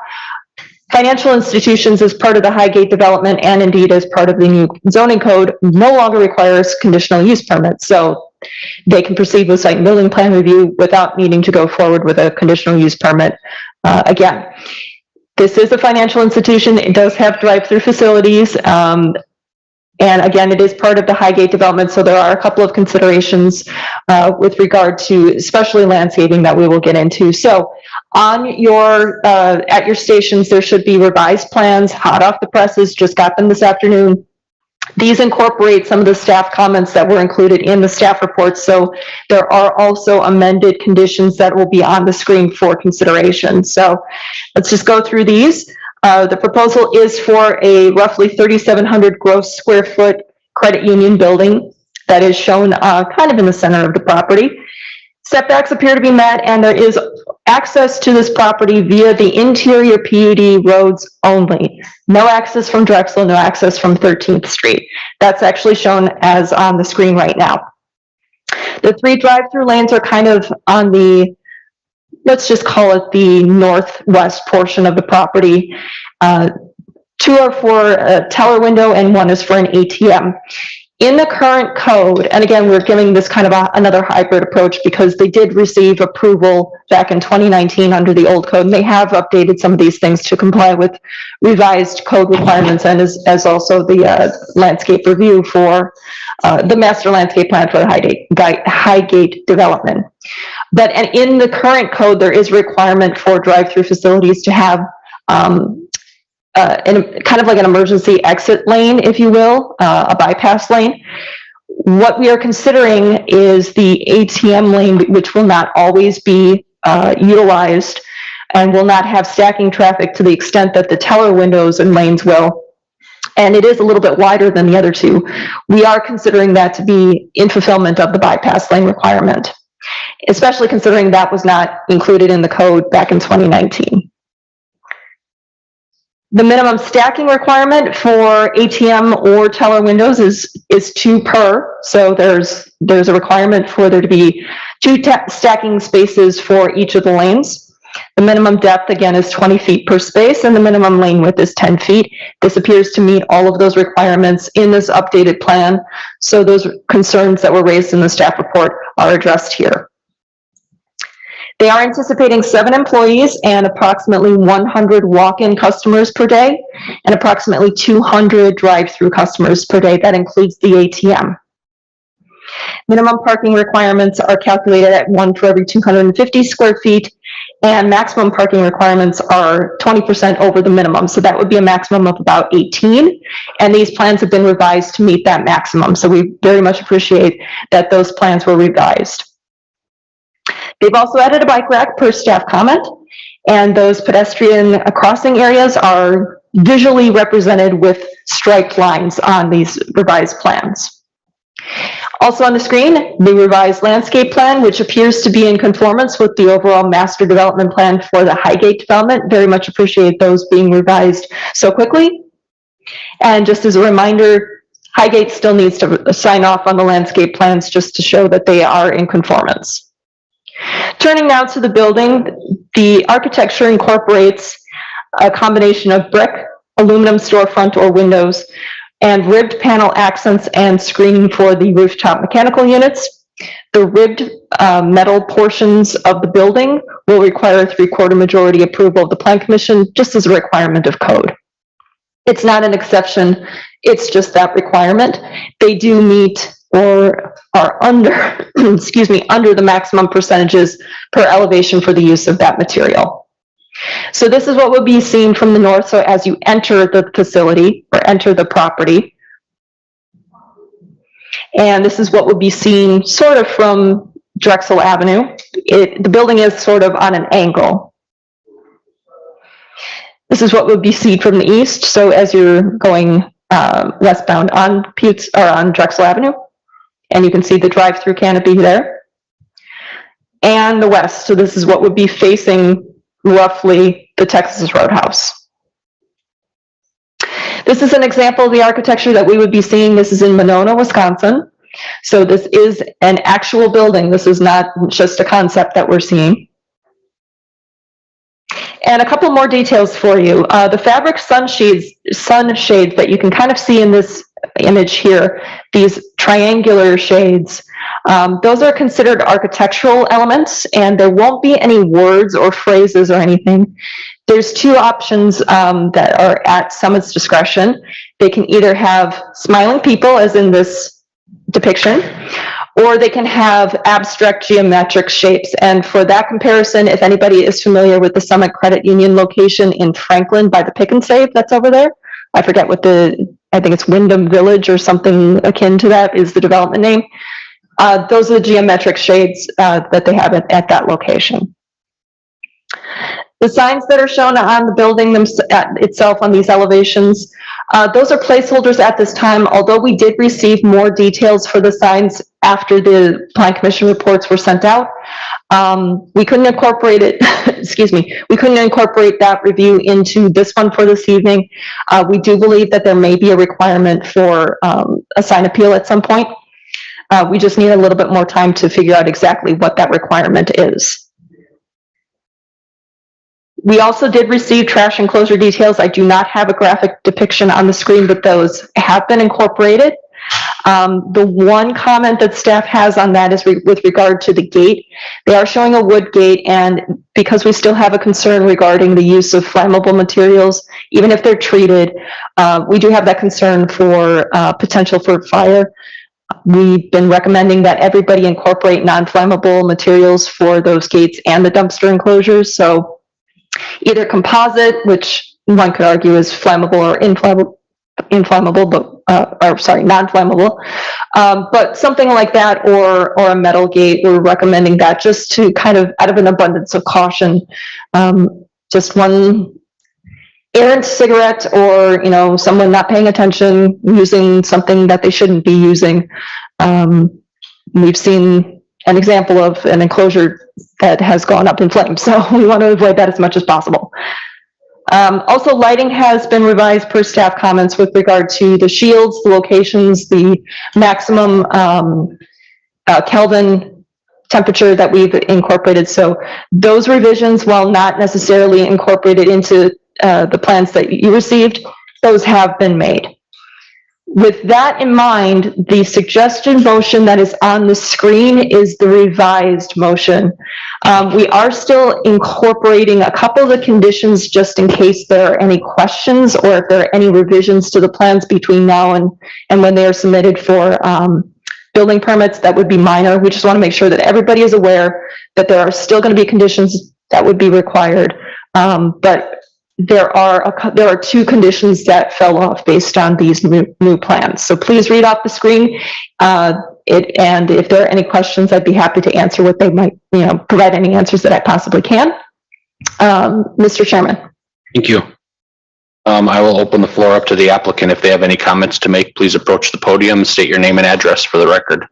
financial institutions as part of the Highgate development and indeed as part of the new zoning code no longer requires conditional use permits. So they can proceed with site and building plan review without needing to go forward with a conditional use permit again. This is a financial institution. It does have drive-through facilities. And again, it is part of the Highgate development. So there are a couple of considerations with regard to especially landscaping that we will get into. So on your, at your stations, there should be revised plans, hot off the presses, just got them this afternoon. These incorporate some of the staff comments that were included in the staff report. So there are also amended conditions that will be on the screen for consideration. So let's just go through these. The proposal is for a roughly 3,700 gross square foot credit union building that is shown kind of in the center of the property. Setbacks appear to be met, and there is access to this property via the interior PUD roads only. No access from Drexel, no access from 13th Street. That's actually shown as on the screen right now. The 3 drive-through lanes are kind of on the, let's just call it the northwest portion of the property. 2 are for a teller window and 1 is for an ATM. In the current code, and again, we're giving this kind of another hybrid approach because they did receive approval back in 2019 under the old code, and they have updated some of these things to comply with revised code requirements and as also the landscape review for the master landscape plan for the Highgate development. But in the current code, there is requirement for drive-through facilities to have kind of like an emergency exit lane, if you will, a bypass lane. What we are considering is the ATM lane, which will not always be utilized and will not have stacking traffic to the extent that the teller windows and lanes will. And it is a little bit wider than the other two. We are considering that to be in fulfillment of the bypass lane requirement, especially considering that was not included in the code back in 2019. The minimum stacking requirement for ATM or teller windows is 2 per. So there's a requirement for there to be 2 stacking spaces for each of the lanes. The minimum depth, again, is 20 feet per space, and the minimum lane width is 10 feet. This appears to meet all of those requirements in this updated plan. So those concerns that were raised in the staff report are addressed here. They are anticipating 7 employees and approximately 100 walk-in customers per day and approximately 200 drive-through customers per day. That includes the ATM. Minimum parking requirements are calculated at 1 for every 250 square feet, and maximum parking requirements are 20% over the minimum. So that would be a maximum of about 18. And these plans have been revised to meet that maximum. So we very much appreciate that those plans were revised. They've also added a bike rack per staff comment, and those pedestrian crossing areas are visually represented with striped lines on these revised plans. Also on the screen, the revised landscape plan, which appears to be in conformance with the overall master development plan for the Highgate development. Very much appreciate those being revised so quickly. And just as a reminder, Highgate still needs to sign off on the landscape plans just to show that they are in conformance. Turning now to the building, the architecture incorporates a combination of brick, aluminum storefront or windows, and ribbed panel accents and screening for the rooftop mechanical units. The ribbed metal portions of the building will require a 3/4 majority approval of the Plan Commission, just as a requirement of code. It's not an exception, it's just that requirement. They do meet or are under, excuse me, under the maximum percentages per elevation for the use of that material. So this is what will be seen from the north. So as you enter the facility or enter the property, and this is what will be seen sort of from Drexel Avenue. The building is sort of on an angle. This is what would be seen from the east. So as you're going westbound on Drexel Avenue, and you can see the drive-through canopy there, and the west. So this is what would be facing roughly the Texas Roadhouse. This is an example of the architecture that we would be seeing. This is in Monona, Wisconsin. So this is an actual building. This is not just a concept that we're seeing. And a couple more details for you. The fabric sunshades that you can kind of see in this image here, these triangular shades, those are considered architectural elements, and there won't be any words or phrases or anything. There's 2 options that are at Summit's discretion. They can either have smiling people, as in this depiction, or they can have abstract geometric shapes. And for that comparison, if anybody is familiar with the Summit Credit Union location in Franklin by the Pick and Save that's over there, I forget what I think it's Wyndham Village or something akin to that is the development name. Those are the geometric shades that they have at that location. The signs that are shown on the building itself on these elevations, those are placeholders at this time, although we did receive more details for the signs after the Plan Commission reports were sent out. We couldn't incorporate it, excuse me, we couldn't incorporate that review into this one for this evening. We do believe that there may be a requirement for a sign appeal at some point. We just need a little bit more time to figure out exactly what that requirement is. We also did receive trash enclosure details. I do not have a graphic depiction on the screen, but those have been incorporated. The one comment that staff has on that is with regard to the gate. They are showing a wood gate, and because we still have a concern regarding the use of flammable materials, even if they're treated, we do have that concern for potential for fire. We've been recommending that everybody incorporate non-flammable materials for those gates and the dumpster enclosures. So either composite, which one could argue is flammable or inflammable, but non-flammable. But something like that, or a metal gate, we're recommending that just to kind of, out of an abundance of caution, just one errant cigarette or, someone not paying attention, using something that they shouldn't be using. We've seen an example of an enclosure that has gone up in flames, so we want to avoid that as much as possible. Also, lighting has been revised per staff comments with regard to the shields, the locations, the maximum Kelvin temperature that we've incorporated. So those revisions, while not necessarily incorporated into the plans that you received, those have been made. With that in mind, the suggested motion that is on the screen is the revised motion. We are still incorporating a couple of the conditions just in case there are any questions or if there are any revisions to the plans between now and when they are submitted for building permits. That would be minor. We just want to make sure that everybody is aware that there are still going to be conditions that would be required. But there are two conditions that fell off based on these new plans. So please read off the screen. And if there are any questions, I'd be happy to answer what they might, provide any answers that I possibly can. Mr. Chairman. Thank you. I will open the floor up to the applicant. If they have any comments to make, please approach the podium and state your name and address for the record.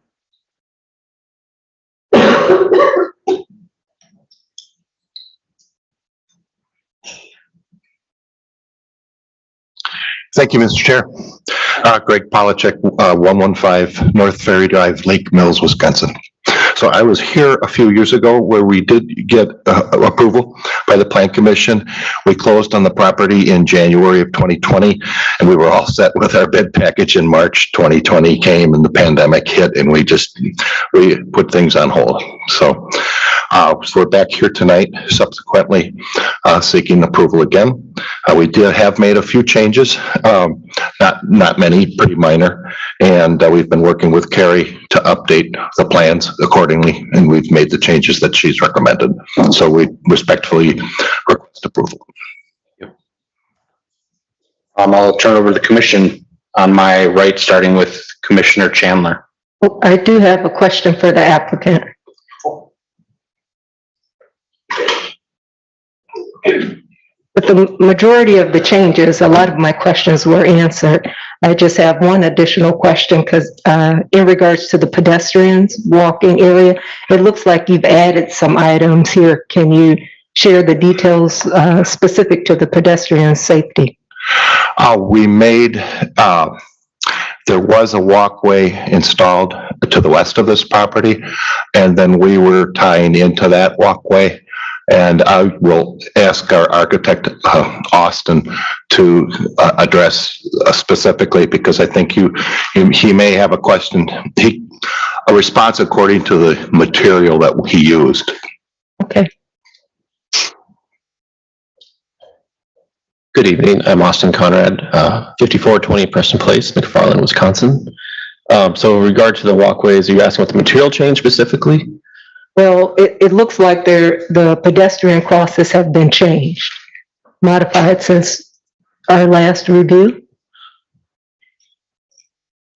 Thank you, Mr. Chair. Greg Polachek, 115 North Ferry Drive, Lake Mills, Wisconsin. So I was here a few years ago where we did get approval by the Plan Commission. We closed on the property in January of 2020, and we were all set with our bid package in March. 2020 came and the pandemic hit, and we put things on hold. So we're back here tonight, subsequently seeking approval again. We have made a few changes, not many, pretty minor, and we've been working with Carrie to update the plans accordingly, and we've made the changes that she's recommended. So we respectfully request approval. I'll turn over to the commission on my right, starting with Commissioner Chandler. I do have a question for the applicant. With the majority of the changes, a lot of my questions were answered. I just have one additional question because in regards to the pedestrians walking area, it looks like you've added some items here. Can you share the details specific to the pedestrian safety? We made, there was a walkway installed to the west of this property, and then we were tying into that walkway. And I will ask our architect, Austin, to address specifically, because I think he may have a question, a response according to the material that he used. Okay. Good evening. I'm Austin Conrad, 5420 Preston Place, McFarland, Wisconsin. So in regard to the walkways, are you asking what the material change specifically? Well, it looks like the pedestrian crosses have been changed, modified since our last review.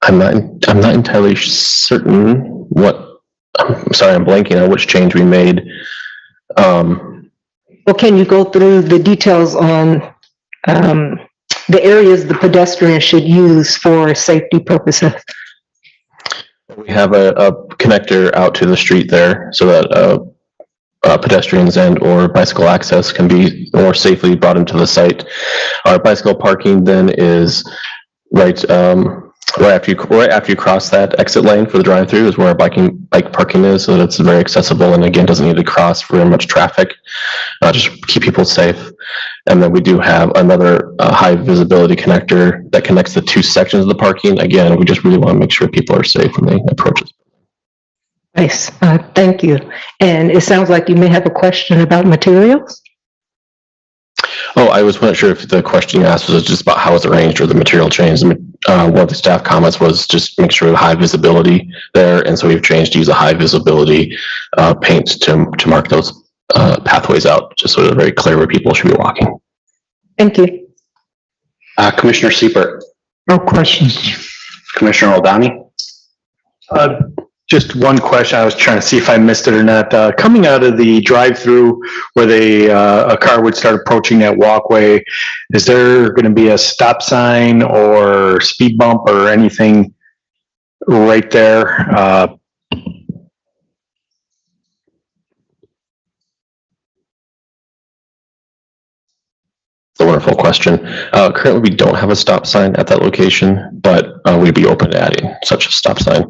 I'm not entirely certain what, I'm sorry, I'm blanking on which change we made. Well, can you go through the details on the areas the pedestrian should use for safety purposes? We have a connector out to the street there so that pedestrians and or bicycle access can be more safely brought into the site. Our bicycle parking then is right after you cross that exit lane for the drive-through is where our bike parking is, so that it's very accessible and again doesn't need to cross very much traffic. Just keep people safe. And then we do have another high visibility connector that connects the two sections of the parking. Again, we just really want to make sure people are safe when they approach us. Nice, thank you. And it sounds like you may have a question about materials? Oh, I wasn't sure if the question you asked was just about how it's arranged or the material change. One of the staff comments was just make sure the high visibility there. And so we've changed to use a high visibility paint to mark those pathways out, just so they're very clear where people should be walking. Thank you. Commissioner Siebert, No questions. Commissioner O'Donnell. Just one question. I was trying to see if I missed it or not. Coming out of the drive-through where a car would start approaching that walkway, is there going to be a stop sign or speed bump or anything right there? It's a wonderful question. Currently, we don't have a stop sign at that location, but we'd be open to adding such a stop sign.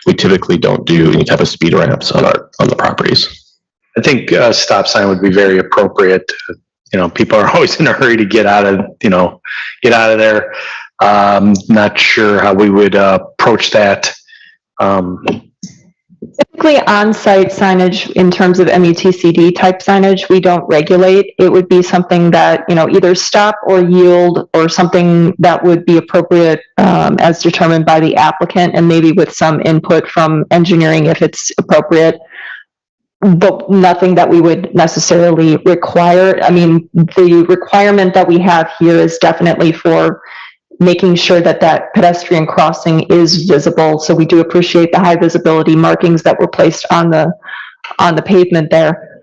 We typically don't do any type of speed ramps on the properties. I think a stop sign would be very appropriate. You know, people are always in a hurry to get out of there. Not sure how we would approach that. Typically, on-site signage in terms of MUTCD type signage, we don't regulate. It would be something that, either stop or yield or something that would be appropriate as determined by the applicant and maybe with some input from engineering if it's appropriate, but nothing that we would necessarily require. I mean, the requirement that we have here is definitely for making sure that that pedestrian crossing is visible. So we do appreciate the high visibility markings that were placed on the pavement there.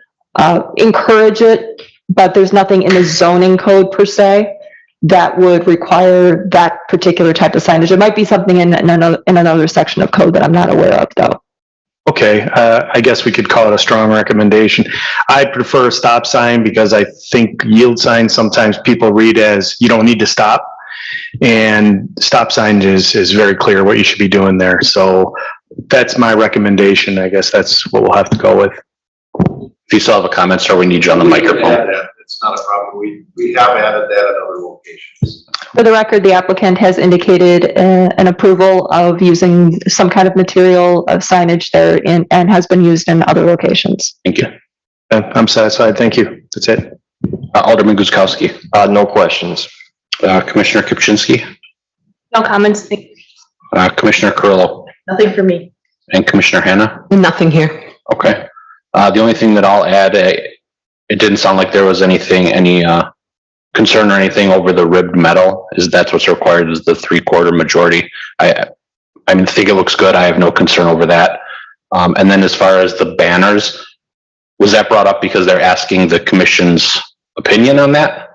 Encourage it, but there's nothing in the zoning code per se that would require that particular type of signage. It might be something in another section of code that I'm not aware of though. Okay, I guess we could call it a strong recommendation. I prefer a stop sign because I think yield signs sometimes people read as you don't need to stop. And stop sign is very clear what you should be doing there. So that's my recommendation. I guess that's what we'll have to go with. If you still have a comment, sir, we need you on the microphone. It's not a problem. We have added that at other locations. For the record, the applicant has indicated an approval of using some kind of material of signage there and has been used in other locations. Thank you. I'm satisfied. Thank you. That's it. Alderman Guzkowski. No questions. Commissioner Kupczynski. No comments. Commissioner Carrillo. Nothing for me. And Commissioner Hannah. Nothing here. Okay. The only thing that I'll add, it didn't sound like there was any concern or anything over the ribbed metal. That's what's required is the 3/4 majority. I think it looks good. I have no concern over that. And then as far as the banners, was that brought up because they're asking the commission's opinion on that?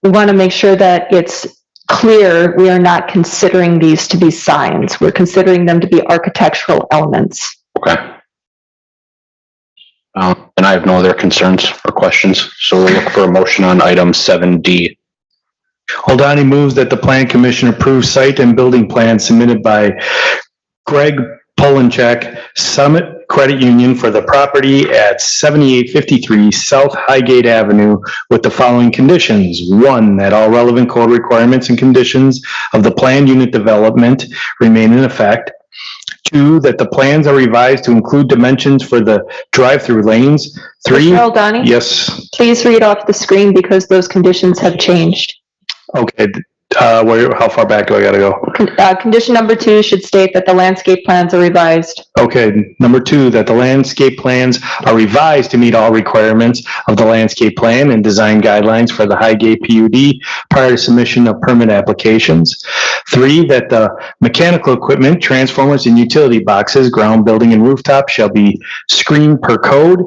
We want to make sure that it's clear we are not considering these to be signs. We're considering them to be architectural elements. Okay. And I have no other concerns or questions, so we'll look for a motion on item 7D. Holdani moves that the Plan Commission approve site and building plans submitted by Greg Polinchek, Summit Credit Union for the property at 7853 South Highgate Avenue with the following conditions. 1, that all relevant code requirements and conditions of the planned unit development remain in effect. 2, that the plans are revised to include dimensions for the drive-through lanes. 3. Commissioner O'Donnell? Yes. Please read off the screen because those conditions have changed. Okay. How far back do I gotta go? Condition number 2 should state that the landscape plans are revised. Okay, number 2, that the landscape plans are revised to meet all requirements of the landscape plan and design guidelines for the Highgate PUD prior to submission of permit applications. 3, that the mechanical equipment, transformers, and utility boxes, ground, building, and rooftop shall be screened per code.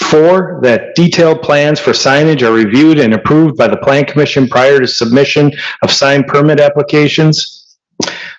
4, that detailed plans for signage are reviewed and approved by the Plan Commission prior to submission of signed permit applications.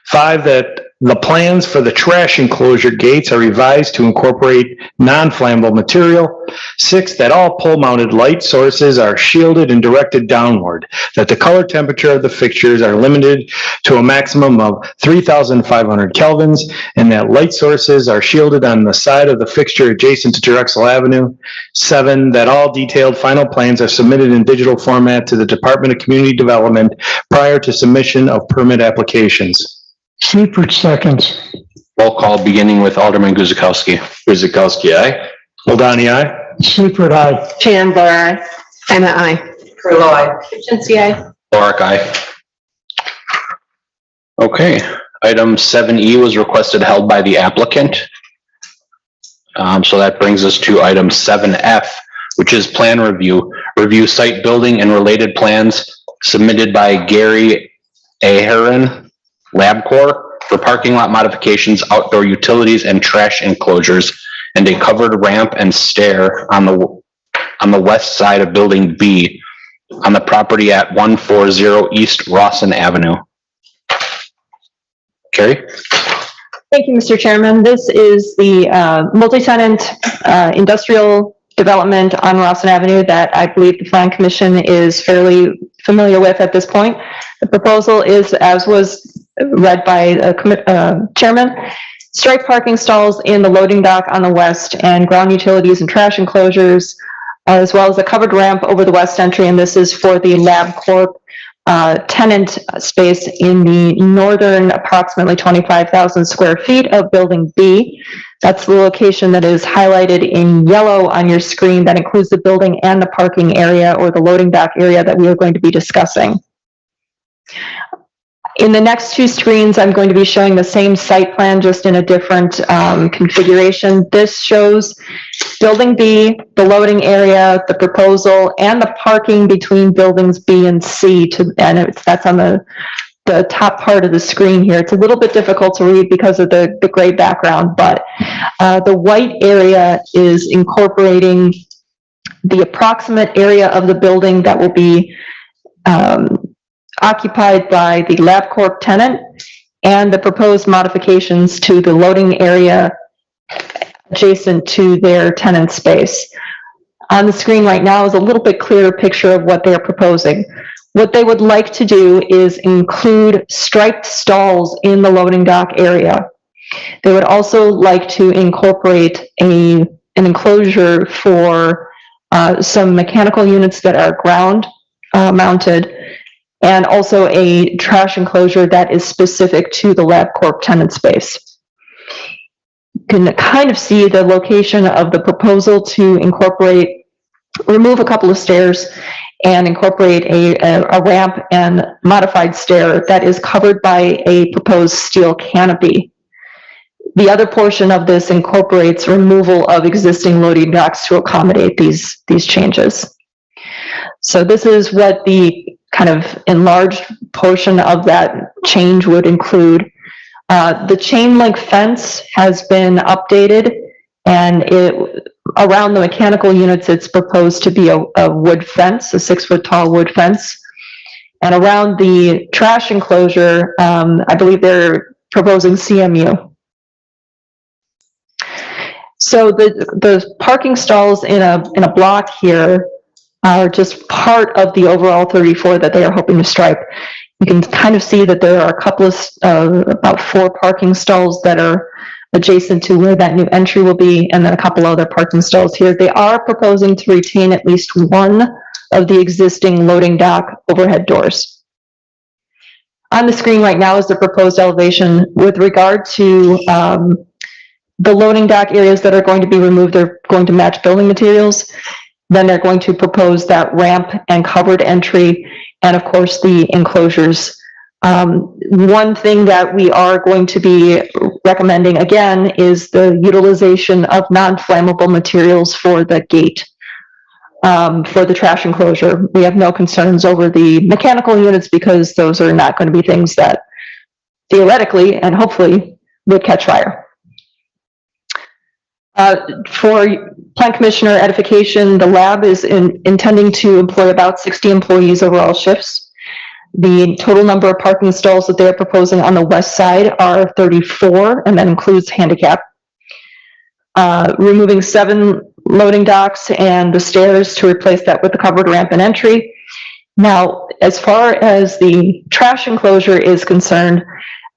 5, that The plans for the trash enclosure gates are revised to incorporate non-flammable material. 6, that all pole-mounted light sources are shielded and directed downward, that the color temperature of the fixtures are limited to a maximum of 3,500 kelvins, and that light sources are shielded on the side of the fixture adjacent to Drexel Avenue. 7, that all detailed final plans are submitted in digital format to the Department of Community Development prior to submission of permit applications. Seifert seconds. Roll call beginning with Alderman Guzekowski. Guzekowski, aye. Hold aye. Seifert, aye. Chandler, aye. Anna, I. Curlo, aye. Karazinski, aye. Lorik, aye. Okay, item 7E was requested held by the applicant. So that brings us to item 7F, which is plan review. Review site building and related plans submitted by Gary Aheron, LabCorp, for parking lot modifications, outdoor utilities, and trash enclosures, and a covered ramp and stair on the west side of Building B on the property at 140 East Rawson Avenue. Carrie? Thank you, Mr. Chairman. This is the multi-tenant industrial development on Rawson Avenue that I believe the Plan Commission is fairly familiar with at this point. The proposal is, as was read by Chairman, striped parking stalls in the loading dock on the west and ground utilities and trash enclosures, as well as a covered ramp over the west entry. And this is for the LabCorp tenant space in the northern approximately 25,000 square feet of Building B. That's the location that is highlighted in yellow on your screen. That includes the building and the parking area or the loading dock area that we are going to be discussing. In the next 2 screens, I'm going to be showing the same site plan, just in a different configuration. This shows Building B, the loading area, the proposal, and the parking between buildings B and C. That's on the top part of the screen here. It's a little bit difficult to read because of the gray background, but the white area is incorporating the approximate area of the building that will be occupied by the LabCorp tenant, and the proposed modifications to the loading area adjacent to their tenant space. On the screen right now is a little bit clearer picture of what they're proposing. What they would like to do is include striped stalls in the loading dock area. They would also like to incorporate an enclosure for some mechanical units that are ground mounted, and also a trash enclosure that is specific to the LabCorp tenant space. You can kind of see the location of the proposal to remove a couple of stairs and incorporate a ramp and modified stair that is covered by a proposed steel canopy. The other portion of this incorporates removal of existing loading docks to accommodate these changes. So this is what the kind of enlarged portion of that change would include. The chain link fence has been updated, and around the mechanical units, it's proposed to be a wood fence, a 6-foot tall wood fence. And around the trash enclosure, I believe they're proposing CMU. So the parking stalls in a block here are just part of the overall 34 that they are hoping to stripe. You can kind of see that there are a couple of about 4 parking stalls that are adjacent to where that new entry will be, and then a couple other parking stalls here. They are proposing to retain at least one of the existing loading dock overhead doors. On the screen right now is the proposed elevation. With regard to the loading dock areas that are going to be removed, they're going to match building materials. Then they're going to propose that ramp and covered entry, and of course the enclosures. One thing that we are going to be recommending again is the utilization of non-flammable materials for the gate, for the trash enclosure. We have no concerns over the mechanical units because those are not going to be things that theoretically and hopefully would catch fire. For Plan Commissioner edification, the lab is intending to employ about 60 employees over all shifts. The total number of parking stalls that they're proposing on the west side are 34, and that includes handicap. Removing 7 loading docks and the stairs to replace that with the covered ramp and entry. Now, as far as the trash enclosure is concerned,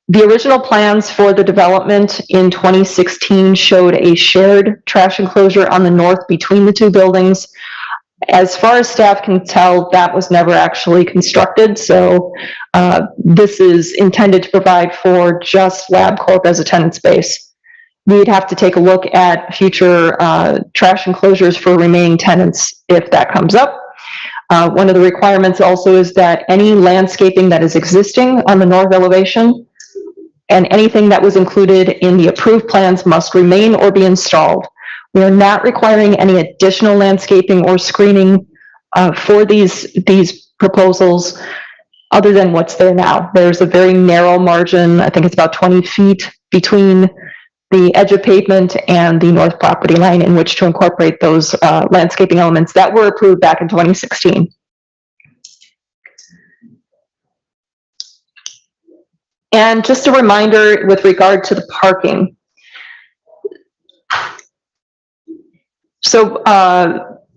the original plans for the development in 2016 showed a shared trash enclosure on the north between the two buildings. As far as staff can tell, that was never actually constructed, so this is intended to provide for just LabCorp as a tenant space. We'd have to take a look at future trash enclosures for remaining tenants if that comes up. One of the requirements also is that any landscaping that is existing on the north elevation and anything that was included in the approved plans must remain or be installed. We are not requiring any additional landscaping or screening for these proposals other than what's there now. There's a very narrow margin, I think it's about 20 feet between the edge of pavement and the north property line in which to incorporate those landscaping elements that were approved back in 2016. And just a reminder with regard to the parking. So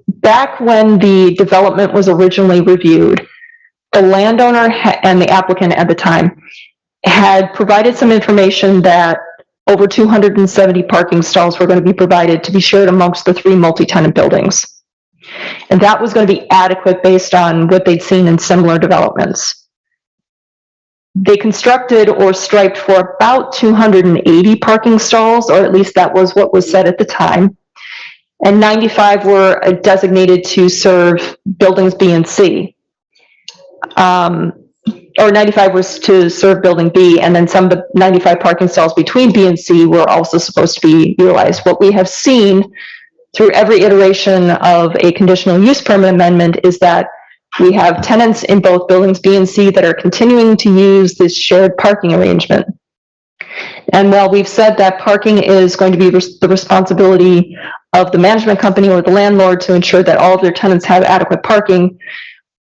back when the development was originally reviewed, the landowner and the applicant at the time had provided some information that over 270 parking stalls were going to be provided to be shared amongst the 3 multi-tenant buildings. And that was going to be adequate based on what they'd seen in similar developments. They constructed or striped for about 280 parking stalls, or at least that was what was said at the time. And 95 were designated to serve buildings B and C. Or 95 was to serve building B, and then some of the 95 parking stalls between B and C were also supposed to be utilized. What we have seen through every iteration of a conditional use permit amendment is that we have tenants in both buildings B and C that are continuing to use this shared parking arrangement. And while we've said that parking is going to be the responsibility of the management company or the landlord to ensure that all of their tenants have adequate parking,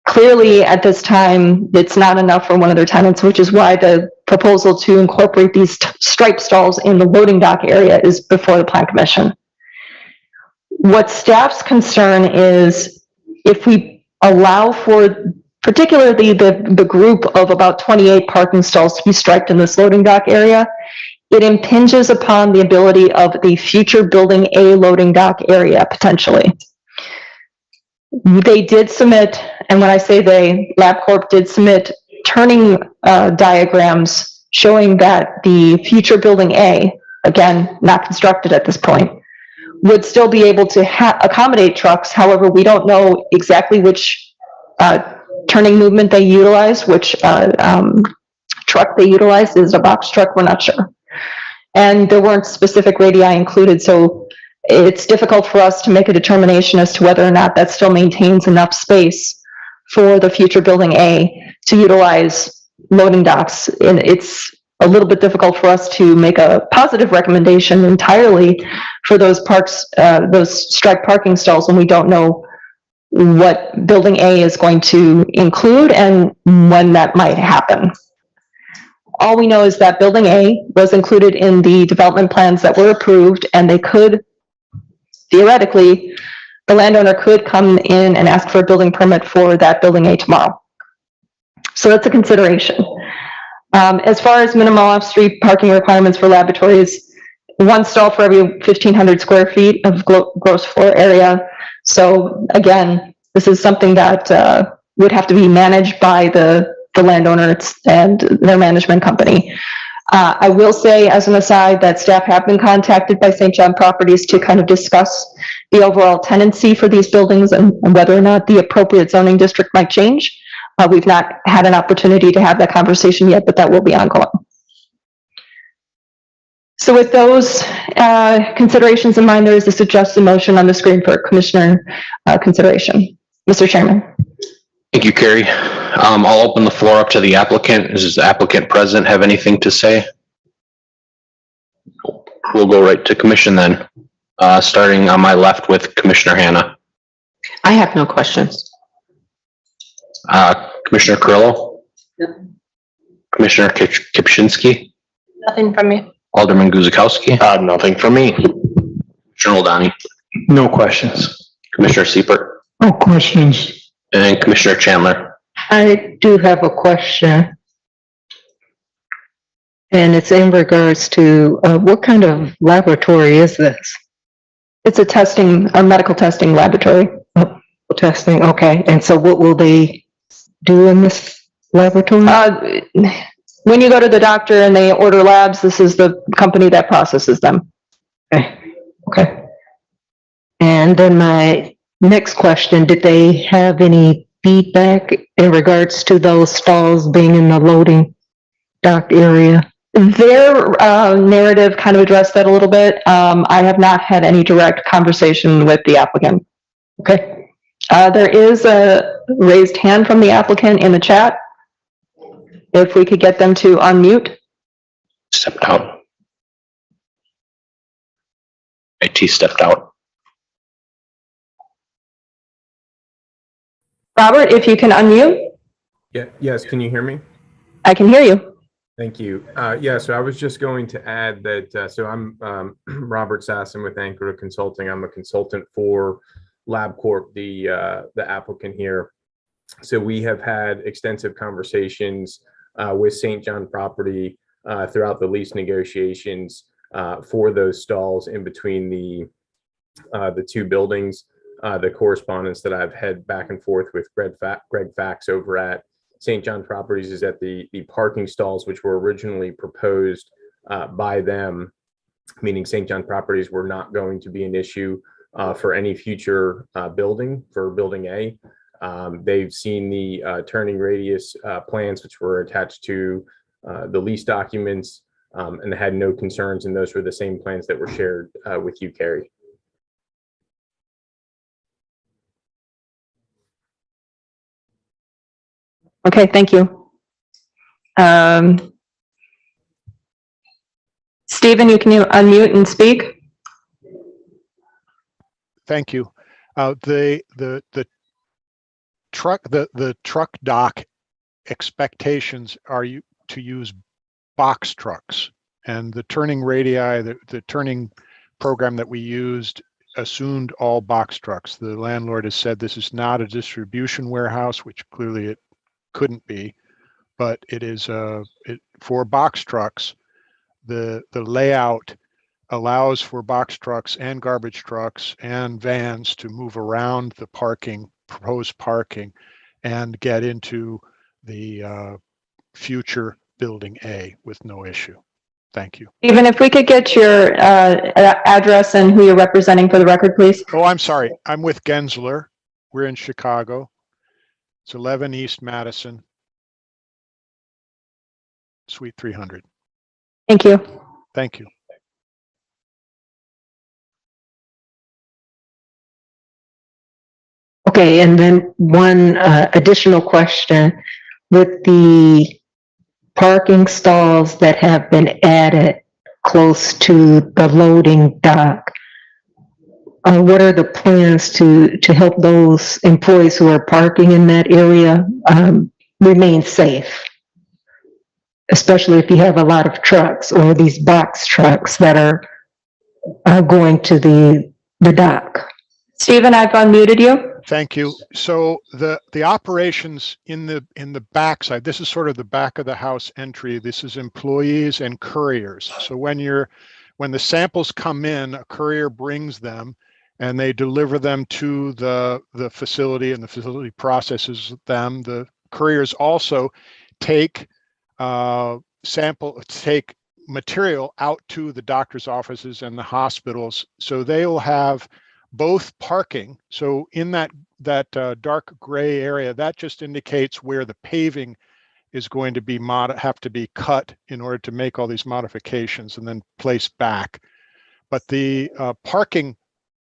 clearly at this time, it's not enough for one of their tenants, which is why the proposal to incorporate these stripe stalls in the loading dock area is before the Plan Commission. What staff's concern is if we allow for particularly the group of about 28 parking stalls to be striped in this loading dock area, it impinges upon the ability of the future building A loading dock area potentially. They did submit, and when I say they, LabCorp did submit turning diagrams showing that the future building A, again, not constructed at this point, would still be able to accommodate trucks. However, we don't know exactly which turning movement they utilize, which truck they utilize. Is it a box truck? We're not sure. And there weren't specific radii included, so it's difficult for us to make a determination as to whether or not that still maintains enough space for the future building A to utilize loading docks. And it's a little bit difficult for us to make a positive recommendation entirely for those striped parking stalls when we don't know what building A is going to include and when that might happen. All we know is that building A was included in the development plans that were approved, and they could, theoretically, the landowner could come in and ask for a building permit for that building A tomorrow. So that's a consideration. As far as minimum off-street parking requirements for laboratories, 1 stall for every 1,500 square feet of gross floor area. So again, this is something that would have to be managed by the landowner and their management company. I will say as an aside that staff have been contacted by St. John Properties to kind of discuss the overall tenancy for these buildings and whether or not the appropriate zoning district might change. We've not had an opportunity to have that conversation yet, but that will be ongoing. So with those considerations in mind, there is a suggested motion on the screen for Commissioner consideration. Mr. Chairman. Thank you, Carrie. I'll open the floor up to the applicant. Is the applicant present? Have anything to say? We'll go right to commission then, starting on my left with Commissioner Hanna. I have no questions. Commissioner Carrillo? Commissioner Kipchinsky, Nothing from me. Alderman Guzekowski. Nothing for me. Commissioner O'Donnell, No questions. Commissioner Seipert, No questions. and Commissioner Chandler. I do have a question. And it's in regards to, what kind of laboratory is this? It's a medical testing laboratory. Testing, okay. And so what will they do in this laboratory? When you go to the doctor and they order labs, this is the company that processes them. Okay. And then my next question, did they have any feedback in regards to those stalls being in the loading dock area? Their narrative kind of addressed that a little bit. I have not had any direct conversation with the applicant. Okay. There is a raised hand from the applicant in the chat. If we could get them to unmute. Stepped out. IT stepped out. Robert, if you can unmute, Yeah, yes, can you hear me? I can hear you. Thank you. Yeah, so I was just going to add that, so I'm Robert Sasson with Anchor Consulting. I'm a consultant for LabCorp, the applicant here. So we have had extensive conversations with St. John Property throughout the lease negotiations for those stalls in between the two buildings. The correspondence that I've had back and forth with Greg Fax over at St. John Properties is that the parking stalls, which were originally proposed by them, meaning St. John Properties, were not going to be an issue for any future building, for Building A. They've seen the turning radius plans, which were attached to the lease documents, and had no concerns, and those were the same plans that were shared with you, Carrie. Okay, thank you. Stephen, you can unmute and speak? Thank you. The truck dock expectations are to use box trucks, and the turning radii, the turning program that we used assumed all box trucks. The landlord has said this is not a distribution warehouse, which clearly it couldn't be, but it is for box trucks. The layout allows for box trucks and garbage trucks and vans to move around the proposed parking and get into the future Building A with no issue. Thank you. Even if we could get your address and who you're representing for the record, please. Oh, I'm sorry. I'm with Gensler. We're in Chicago. It's 11 East Madison, Suite 300. Thank you. Thank you. Okay, and then one additional question. With the parking stalls that have been added close to the loading dock, what are the plans to help those employees who are parking in that area remain safe? Especially if you have a lot of trucks or these box trucks that are going to the dock. Stephen, I've unmuted you. Thank you. So the operations in the backside, this is sort of the back of the house entry. This is employees and couriers. So when the samples come in, a courier brings them and they deliver them to the facility, and the facility processes them. The couriers also take material out to the doctor's offices and the hospitals. So they will have both parking. So in that dark gray area, that just indicates where the paving is going to be have to be cut in order to make all these modifications and then placed back. But the parking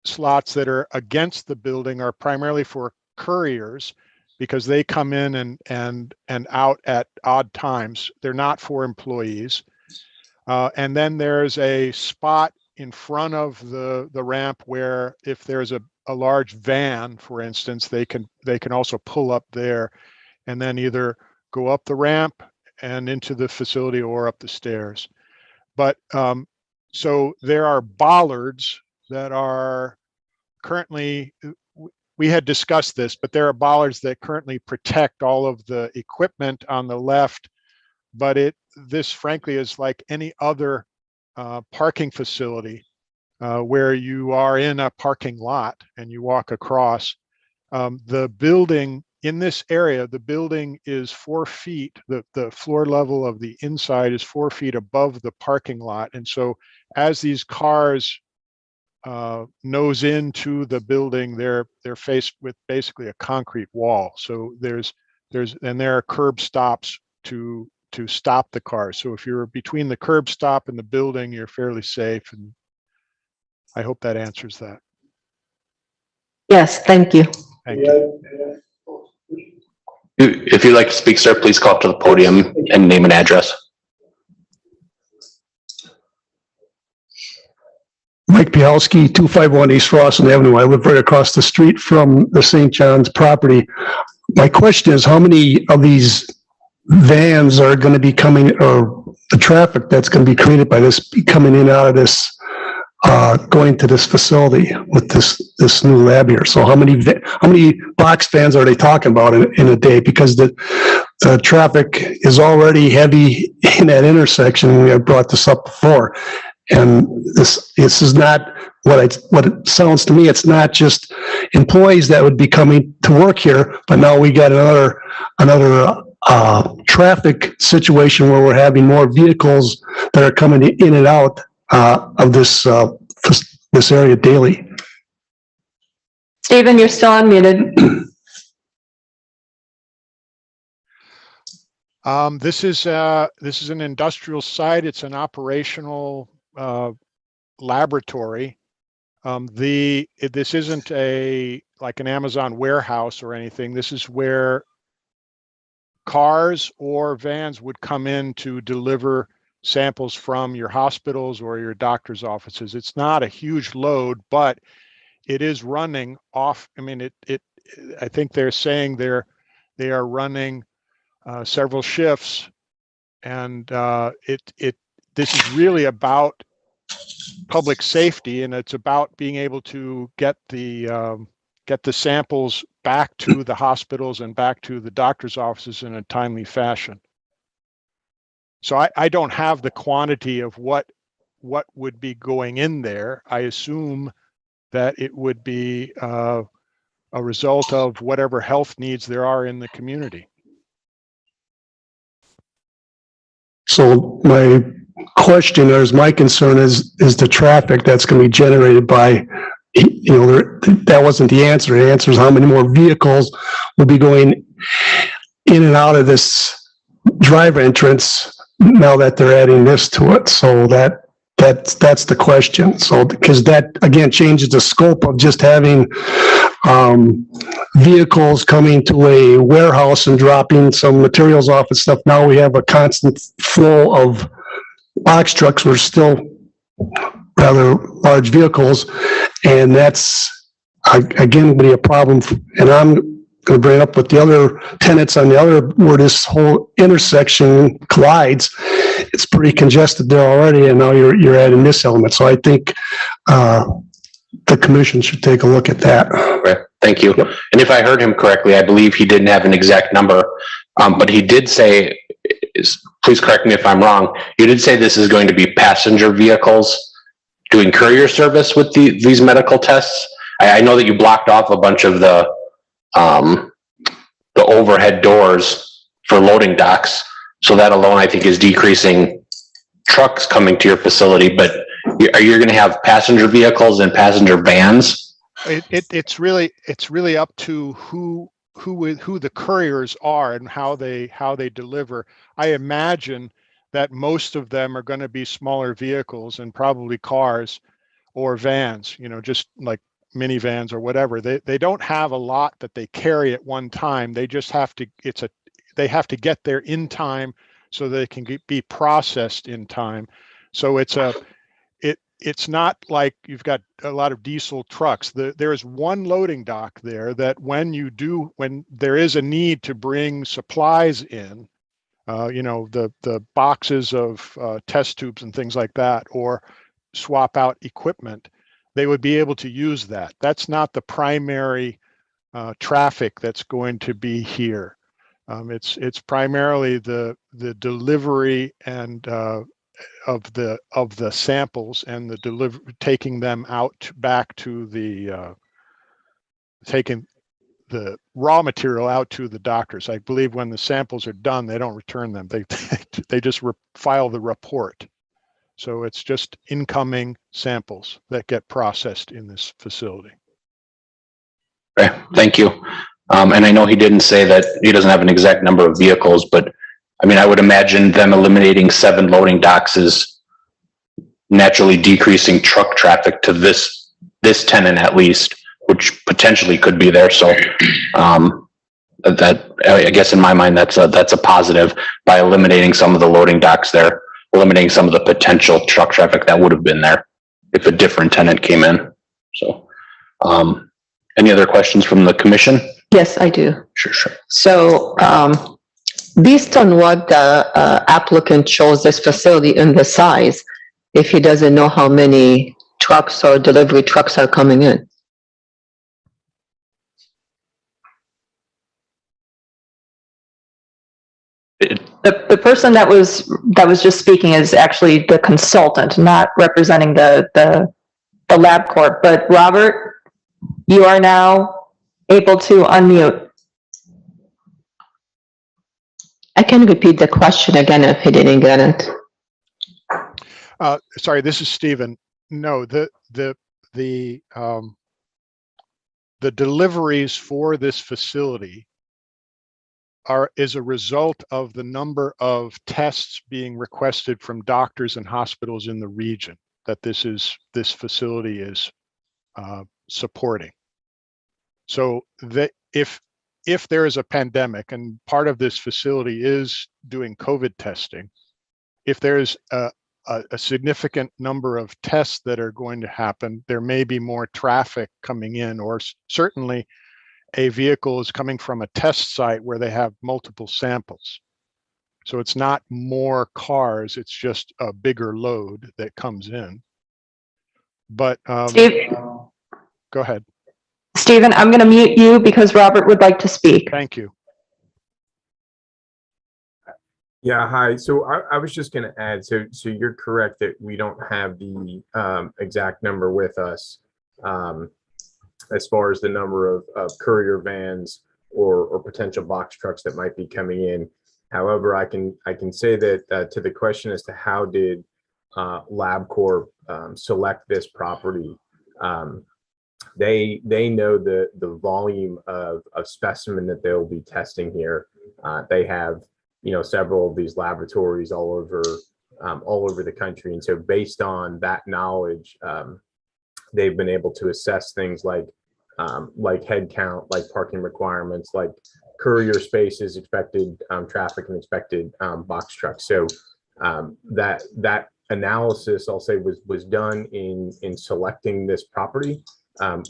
slots that are against the building are primarily for couriers, because they come in and out at odd times. They're not for employees. And then there's a spot in front of the ramp where if there's a large van, for instance, they can also pull up there and then either go up the ramp and into the facility or up the stairs. But so there are bollards that are currently, we had discussed this, but there are bollards that currently protect all of the equipment on the left. But this frankly is like any other parking facility where you are in a parking lot and you walk across. The building in this area, the building is 4 feet, the floor level of the inside is 4 feet above the parking lot. And so as these cars nose into the building, they're faced with basically a concrete wall. So there are curb stops to stop the cars. So if you're between the curb stop and the building, you're fairly safe. And I hope that answers that. Yes, thank you. Thank you. If you'd like to speak, sir, please come up to the podium and name and address. Mike Bielski, 251 East Rawson Avenue. I live right across the street from the St. John's property. My question is, how many of these vans are going to be coming, or the traffic that's going to be created by this, be coming in and out of this, going to this facility with this new lab here? So how many box vans are they talking about in a day? Because the traffic is already heavy in that intersection. We have brought this up before. And this is not what it sounds to me. It's not just employees that would be coming to work here, but now we got another traffic situation where we're having more vehicles that are coming in and out of this area daily. Stephen, you're still unmuted. This is an industrial site. It's an operational laboratory. This isn't like an Amazon warehouse or anything. This is where cars or vans would come in to deliver samples from your hospitals or your doctor's offices. It's not a huge load, but it is running off. I mean, I think they're saying they are running several shifts, and this is really about public safety, and it's about being able to get the samples back to the hospitals and back to the doctor's offices in a timely fashion. So I don't have the quantity of what would be going in there. I assume that it would be a result of whatever health needs there are in the community. So my question, or my concern is the traffic that's going to be generated by, that wasn't the answer. The answer is how many more vehicles will be going in and out of this drive entrance now that they're adding this to it. So that's the question. So, because that again changes the scope of just having vehicles coming to a warehouse and dropping some materials off and stuff. Now we have a constant flow of box trucks. We're still rather large vehicles, and that's again going to be a problem. And I'm going to bring it up with the other tenants on the other, where this whole intersection collides. It's pretty congested there already, and now you're adding this element. So I think the commission should take a look at that. Okay, thank you. And if I heard him correctly, I believe he didn't have an exact number, but he did say, please correct me if I'm wrong, you did say this is going to be passenger vehicles doing courier service with these medical tests. I know that you blocked off a bunch of the overhead doors for loading docks. So that alone, I think, is decreasing trucks coming to your facility. But are you going to have passenger vehicles and passenger vans? It's really up to who the couriers are and how they deliver. I imagine that most of them are going to be smaller vehicles and probably cars or vans, just like minivans or whatever. They don't have a lot that they carry at one time. They just have to, they have to get there in time so they can be processed in time. So it's not like you've got a lot of diesel trucks. There is one loading dock there that when there is a need to bring supplies in, the boxes of test tubes and things like that, or swap out equipment, they would be able to use that. That's not the primary traffic that's going to be here. It's primarily the delivery and of the samples and the taking them out back to the taking the raw material out to the doctors. I believe when the samples are done, they don't return them. They just file the report. So it's just incoming samples that get processed in this facility. Okay, thank you. And I know he didn't say that he doesn't have an exact number of vehicles, but I mean, I would imagine them eliminating 7 loading docks is naturally decreasing truck traffic to this tenant at least, which potentially could be there. So that, I guess in my mind, that's a positive by eliminating some of the loading docks there, eliminating some of the potential truck traffic that would have been there if a different tenant came in. So any other questions from the commission? Yes, I do. Sure. So, based on what the applicant chose this facility and the size, if he doesn't know how many trucks or delivery trucks are coming in? The person that was just speaking is actually the consultant, not representing the LabCorp. But Robert, you are now able to unmute. I can repeat the question again if he didn't get it. Sorry, this is Stephen. No, the deliveries for this facility is a result of the number of tests being requested from doctors and hospitals in the region that this facility is supporting. So that if there is a pandemic and part of this facility is doing COVID testing, if there's a significant number of tests that are going to happen, there may be more traffic coming in, or certainly a vehicle is coming from a test site where they have multiple samples. So it's not more cars, it's just a bigger load that comes in. But Steve? Go ahead. Stephen, I'm going to mute you because Robert would like to speak. Thank you. Yeah, hi. So I was just going to add, so you're correct that we don't have the exact number with us as far as the number of courier vans or potential box trucks that might be coming in. However, I can say that to the question as to how did LabCorp select this property, they know the volume of specimen that they'll be testing here. They have several of these laboratories all over the country, and so based on that knowledge, they've been able to assess things like head count, like parking requirements, like courier spaces, expected traffic, and expected box trucks. So that analysis, I'll say, was done in selecting this property.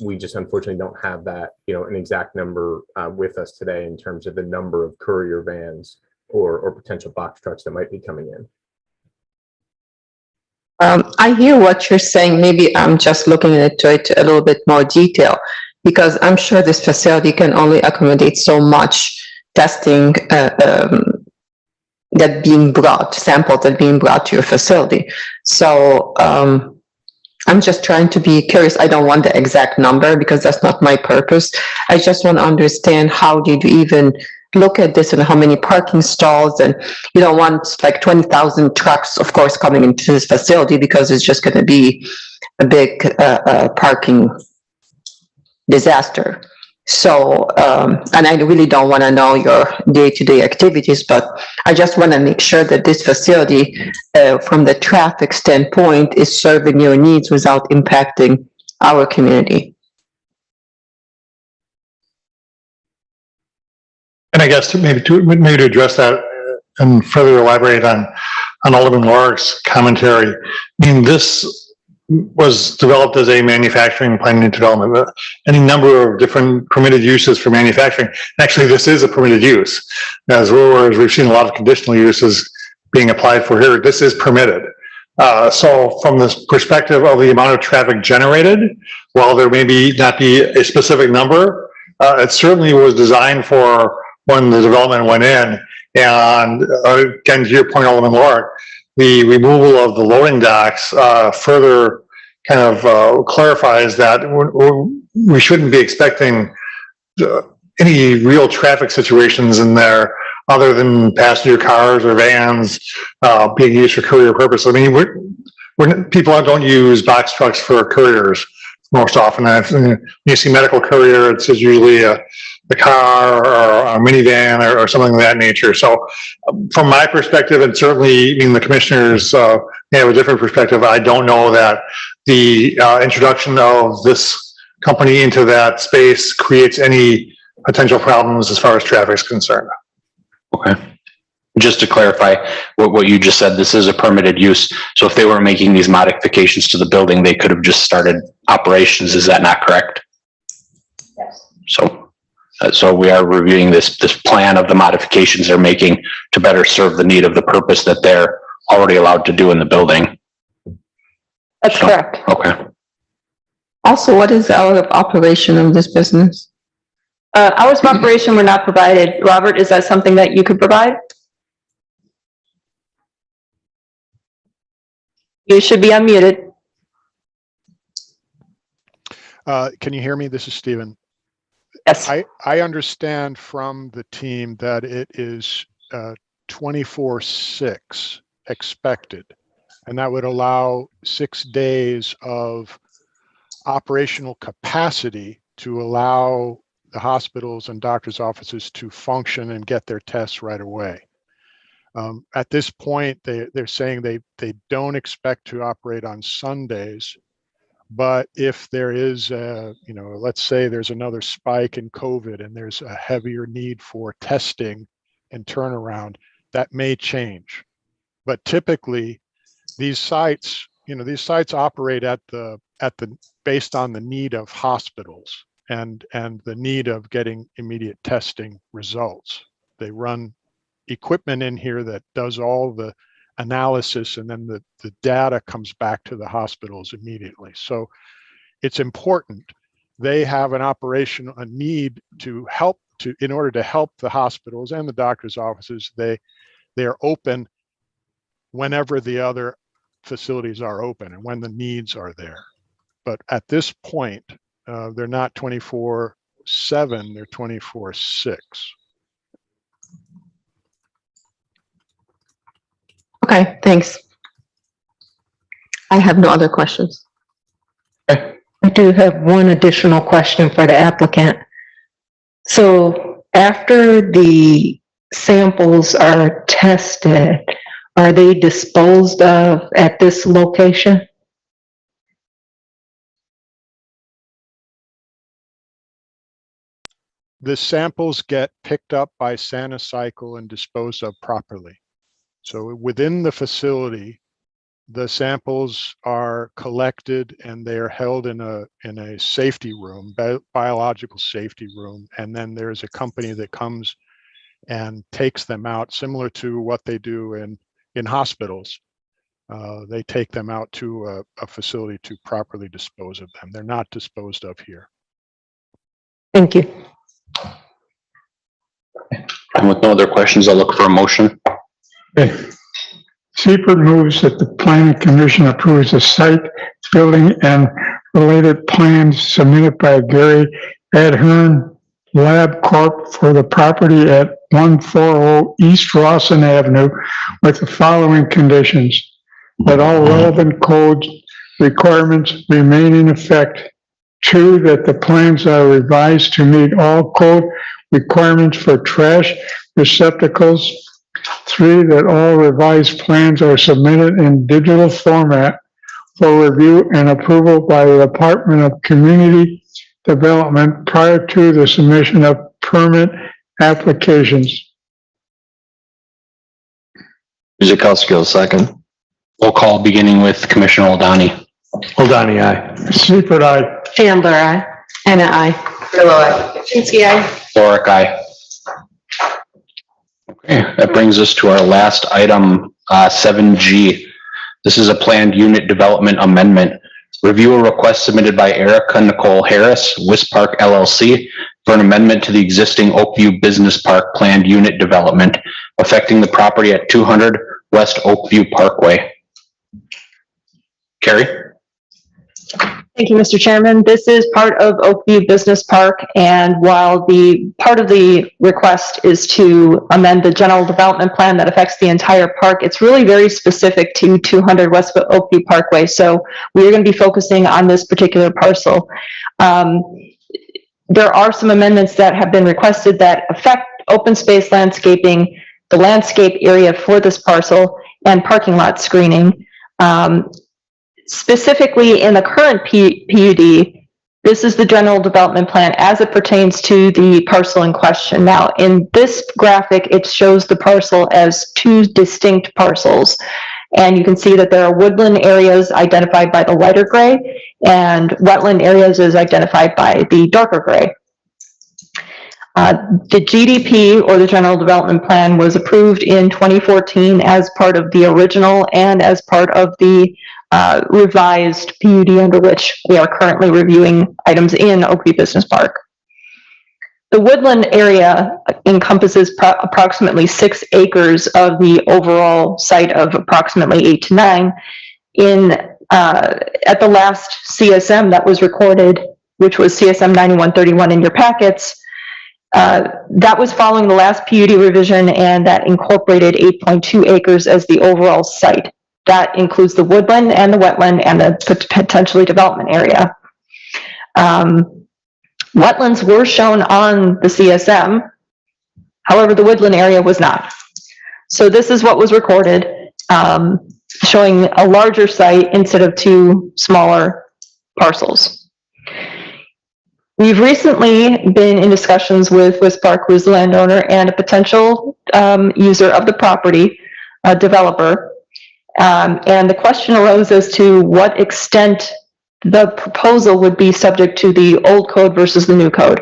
We just unfortunately don't have that, an exact number with us today in terms of the number of courier vans or potential box trucks that might be coming in. I hear what you're saying. Maybe I'm just looking into it a little bit more detail, because I'm sure this facility can only accommodate so much testing samples that being brought to your facility. So I'm just trying to be curious. I don't want the exact number because that's not my purpose. I just want to understand, how did you even look at this and how many parking stalls? And you don't want like 20,000 trucks, of course, coming into this facility, because it's just going to be a big parking disaster. So, and I really don't want to know your day-to-day activities, but I just want to make sure that this facility, from the traffic standpoint, is serving your needs without impacting our community. And I guess maybe to address that and further elaborate on Alderman Lohr's commentary, I mean, this was developed as a manufacturing planning and development. Any number of different permitted uses for manufacturing. Actually, this is a permitted use. Whereas we've seen a lot of conditional uses being applied for here, this is permitted. So from this perspective of the amount of traffic generated, while there may not be a specific number, it certainly was designed for when the development went in. And again, to your point, Alderman Lorik, the removal of the loading docks further kind of clarifies that we shouldn't be expecting any real traffic situations in there other than passenger cars or vans being used for courier purposes. I mean, people don't use box trucks for couriers most often. When you see medical courier, it's usually a car or a minivan or something of that nature. So from my perspective, and certainly the commissioners have a different perspective, I don't know that the introduction of this company into that space creates any potential problems as far as traffic is concerned. Okay. Just to clarify what you just said, this is a permitted use. So if they were making these modifications to the building, they could have just started operations. Is that not correct? Yes. So we are reviewing this plan of the modifications they're making to better serve the need of the purpose that they're already allowed to do in the building. That's correct. Okay. Also, what is the hour of operation of this business? Hours of operation were not provided. Robert, is that something that you could provide? You should be unmuted. Can you hear me? This is Stephen. Yes. I understand from the team that it is 24/6 expected, and that would allow 6 days of operational capacity to allow the hospitals and doctors' offices to function and get their tests right away. At this point, they're saying they don't expect to operate on Sundays, but if there is let's say there's another spike in COVID and there's a heavier need for testing and turnaround, that may change. But typically, these sites operate based on the need of hospitals and the need of getting immediate testing results. They run equipment in here that does all the analysis, and then the data comes back to the hospitals immediately. So it's important. They have a need to help in order to help the hospitals and the doctors' offices. They are open whenever the other facilities are open and when the needs are there. But at this point, they're not 24/7, they're 24/6. Okay, thanks. I have no other questions. I do have one additional question for the applicant. So after the samples are tested, are they disposed of at this location? The samples get picked up by SaniCycle and disposed of properly. So within the facility, the samples are collected and they are held in a safety room, biological safety room, and then there's a company that comes and takes them out, similar to what they do in hospitals. They take them out to a facility to properly dispose of them. They're not disposed of here. Thank you. And with no other questions, I'll look for a motion. Okay. Seifert moves that the planning commission approves the site, building, and related plans submitted by Gary Adhern Lab Corp. For the property at 140 East Rawson Avenue with the following conditions: that all relevant code requirements remain in effect. 2, that the plans are revised to meet all code requirements for trash receptacles. 3, that all revised plans are submitted in digital format for review and approval by the Department of Community Development prior to the submission of permit applications. Guzekowski will second. Roll call beginning with Commissioner O'Donnell. Hold aye. Seifert, aye. Chandler, aye. Anna, aye. Grillo, aye. Chinsky, aye. Lorick, aye. Okay, that brings us to our last item, 7G. This is a planned unit development amendment. Review a request submitted by Erica Nicole Harris, West Park LLC, for an amendment to the existing Oakview Business Park planned unit development affecting the property at 200 West Oakview Parkway. Carrie? Thank you, Mr. Chairman. This is part of Oakview Business Park, and while the part of the request is to amend the general development plan that affects the entire park, it's really very specific to 200 West Oakview Parkway. So we are going to be focusing on this particular parcel. There are some amendments that have been requested that affect open space landscaping, the landscape area for this parcel, and parking lot screening. Specifically in the current PUD, this is the general development plan as it pertains to the parcel in question. Now, in this graphic, it shows the parcel as two distinct parcels. And you can see that there are woodland areas identified by the lighter gray and wetland areas is identified by the darker gray. The GDP, or the General Development Plan, was approved in 2014 as part of the original and as part of the revised PUD under which we are currently reviewing items in Oakview Business Park. The woodland area encompasses approximately 6 acres of the overall site of approximately 8 to 9. At the last CSM that was recorded, which was CSM 9131 in your packets, that was following the last PUD revision, and that incorporated 8.2 acres as the overall site. That includes the woodland and the wetland and the potentially development area. Wetlands were shown on the CSM. However, the woodland area was not. So this is what was recorded, showing a larger site instead of 2 smaller parcels. We've recently been in discussions with West Park, who's the landowner, and a potential user of the property, a developer. And the question arose as to what extent the proposal would be subject to the old code versus the new code.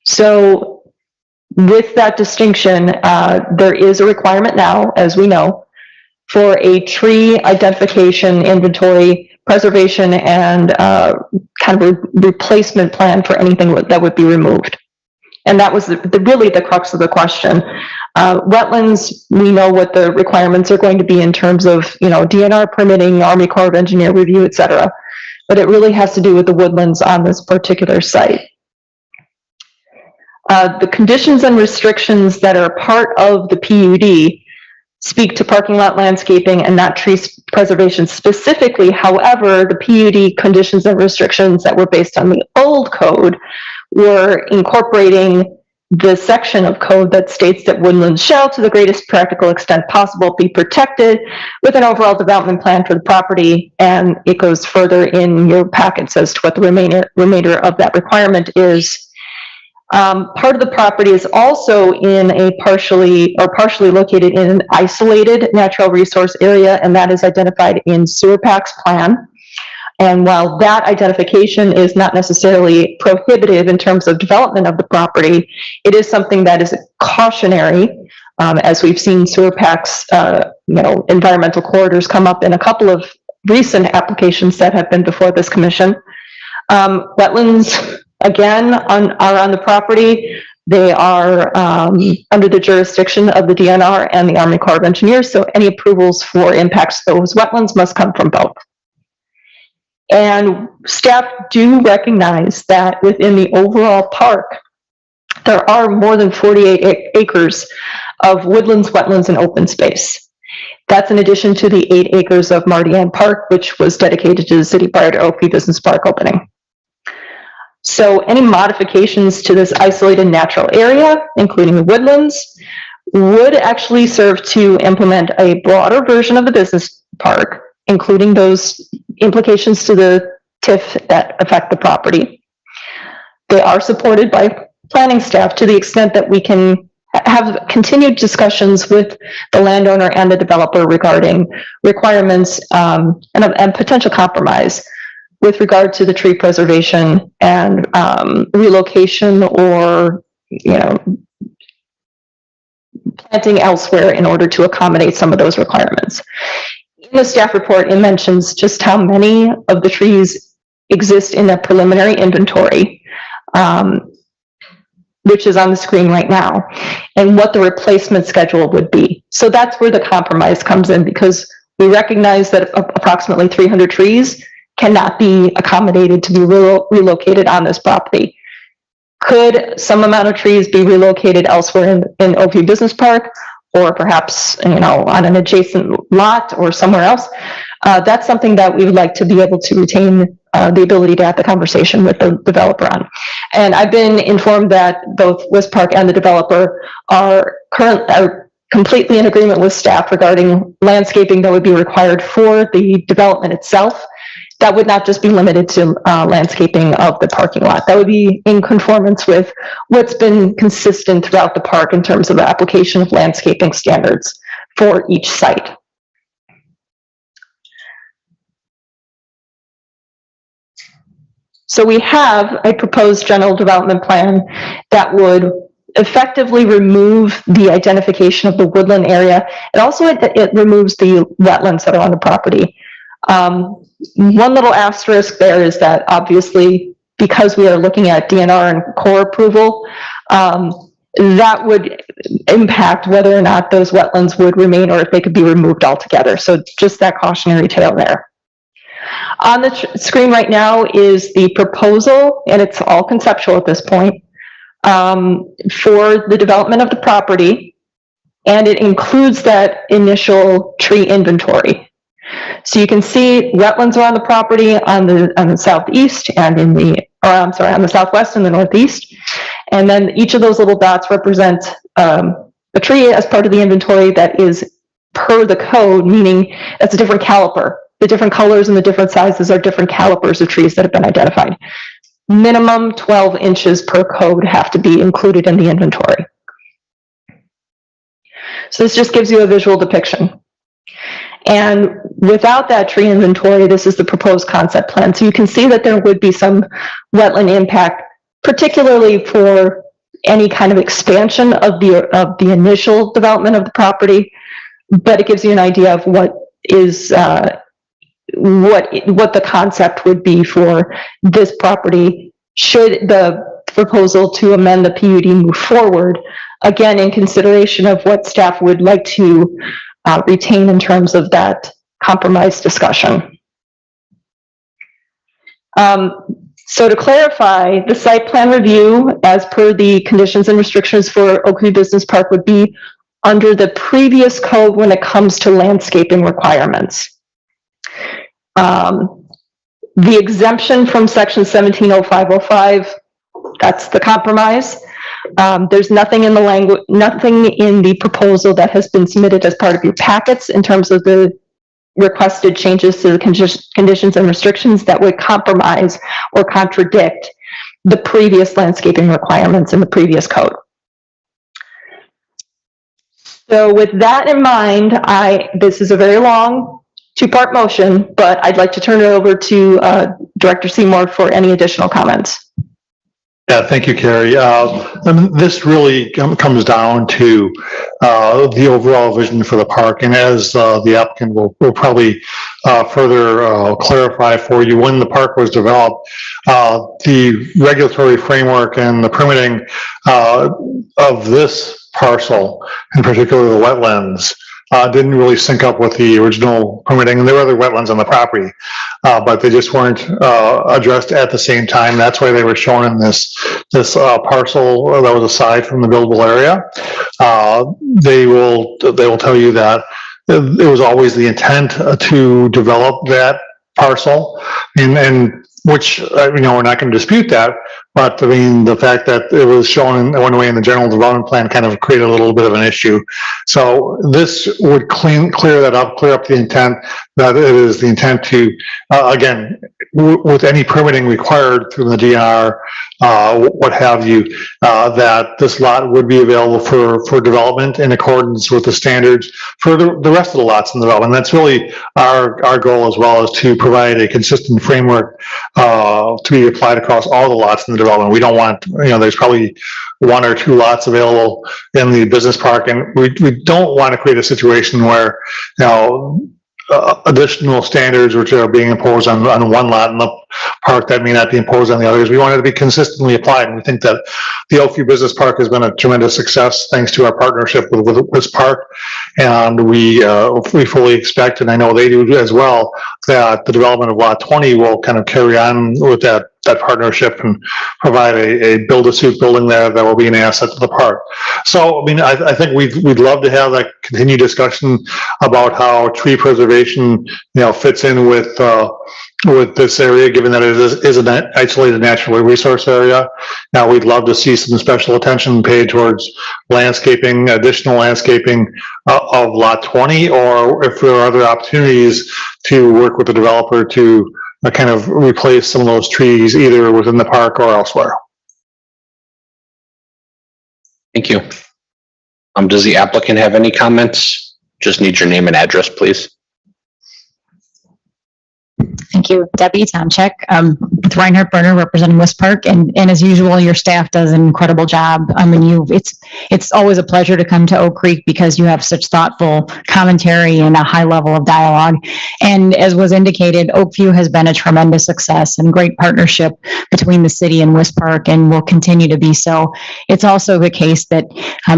So with that distinction, there is a requirement now, as we know, for a tree identification, inventory, preservation, and kind of a replacement plan for anything that would be removed. And that was really the crux of the question. Wetlands, we know what the requirements are going to be in terms of, DNR permitting, Army Corps of Engineer review, et cetera. But it really has to do with the woodlands on this particular site. The conditions and restrictions that are part of the PUD speak to parking lot landscaping and not tree preservation specifically. However, the PUD conditions and restrictions that were based on the old code were incorporating the section of code that states that woodlands shall, to the greatest practical extent possible, be protected with an overall development plan for the property. And it goes further in your packets as to what the remainder of that requirement is. Part of the property is also in a partially located in an isolated natural resource area, and that is identified in Sewer Pac's plan. And while that identification is not necessarily prohibitive in terms of development of the property, it is something that is cautionary, as we've seen Sewer Pac's environmental corridors come up in a couple of recent applications that have been before this commission. Wetlands, again, are on the property. They are under the jurisdiction of the DNR and the Army Corps of Engineers, so any approvals for impacts to those wetlands must come from both. And staff do recognize that within the overall park, there are more than 48 acres of woodlands, wetlands, and open space. That's in addition to the 8 acres of Marty Ann Park, which was dedicated to the city prior to Oakview Business Park opening. So any modifications to this isolated natural area, including the woodlands, would actually serve to implement a broader version of the business park, including those implications to the TIF that affect the property. They are supported by planning staff to the extent that we can have continued discussions with the landowner and the developer regarding requirements, and potential compromise with regard to the tree preservation and, relocation or, planting elsewhere in order to accommodate some of those requirements. In the staff report, it mentions just how many of the trees exist in a preliminary inventory, which is on the screen right now, and what the replacement schedule would be. So that's where the compromise comes in, because we recognize that approximately 300 trees cannot be accommodated to be relocated on this property. Could some amount of trees be relocated elsewhere in Oakview Business Park, or perhaps, on an adjacent lot or somewhere else? That's something that we would like to be able to retain the ability to have the conversation with the developer on. And I've been informed that both West Park and the developer are completely in agreement with staff regarding landscaping that would be required for the development itself. That would not just be limited to landscaping of the parking lot. That would be in conformance with what's been consistent throughout the park in terms of the application of landscaping standards for each site. So we have a proposed general development plan that would effectively remove the identification of the woodland area. And also it removes the wetlands that are on the property. One little asterisk there is that obviously, because we are looking at DNR and core approval, that would impact whether or not those wetlands would remain or if they could be removed altogether. So just that cautionary tale there. On the screen right now is the proposal, and it's all conceptual at this point, for the development of the property, and it includes that initial tree inventory. So you can see wetlands are on the property on the southeast and on the southwest and the northeast. And then each of those little dots represent a tree as part of the inventory that is per the code, meaning that's a different caliper. The different colors and the different sizes are different calipers of trees that have been identified. Minimum 12 inches per code have to be included in the inventory. So this just gives you a visual depiction. And without that tree inventory, this is the proposed concept plan. So you can see that there would be some wetland impact, particularly for any kind of expansion of the initial development of the property. But it gives you an idea of what is what the concept would be for this property should the proposal to amend the PUD move forward, again, in consideration of what staff would like to retain in terms of that compromise discussion. So to clarify, the site plan review, as per the conditions and restrictions for Oakview Business Park, would be under the previous code when it comes to landscaping requirements. The exemption from section 170505, that's the compromise. There's nothing in the language, nothing in the proposal that has been submitted as part of your packets in terms of the requested changes to the conditions and restrictions that would compromise or contradict the previous landscaping requirements in the previous code. So with that in mind, this is a very long two-part motion, but I'd like to turn it over to Director Seymour for any additional comments. Yeah, thank you, Carrie. This really comes down to the overall vision for the park, and as the applicant will probably further clarify for you, when the park was developed, the regulatory framework and the permitting of this parcel, in particular the wetlands, didn't really sync up with the original permitting, and there were other wetlands on the property, but they just weren't addressed at the same time. That's why they were shown in this parcel that was aside from the buildable area. They will tell you that it was always the intent to develop that parcel, and which, we're not going to dispute that, but I mean, the fact that it was shown in one way in the general development plan kind of created a little bit of an issue. So this would clear that up, clear up the intent, that it is the intent to, again, with any permitting required through the DR, what have you, that this lot would be available for development in accordance with the standards for the rest of the lots in the development. That's really our goal as well, is to provide a consistent framework to be applied across all the lots in the development. We don't want, there's probably 1 or 2 lots available in the business park, and we don't want to create a situation where, additional standards which are being imposed on one lot in the park that may not be imposed on the others. We want it to be consistently applied, and we think that the Oakview Business Park has been a tremendous success thanks to our partnership with this park, and we fully expect, and I know they do as well, that the development of Lot 20 will kind of carry on with that partnership and provide a build-a-suit building there that will be an asset to the park. So, I mean, I think we'd love to have that continued discussion about how tree preservation, fits in with this area, given that it is an isolated natural resource area. Now, we'd love to see some special attention paid towards landscaping, additional landscaping of Lot 20, or if there are other opportunities to work with the developer to kind of replace some of those trees either within the park or elsewhere. Thank you. Does the applicant have any comments? Just need your name and address, please. Thank you. Debbie Tomczyk, with Reinhardt Berner representing West Park. And as usual, your staff does an incredible job. I mean, it's always a pleasure to come to Oak Creek because you have such thoughtful commentary and a high level of dialogue. And as was indicated, Oakview has been a tremendous success and great partnership between the city and West Park, and will continue to be so. It's also the case that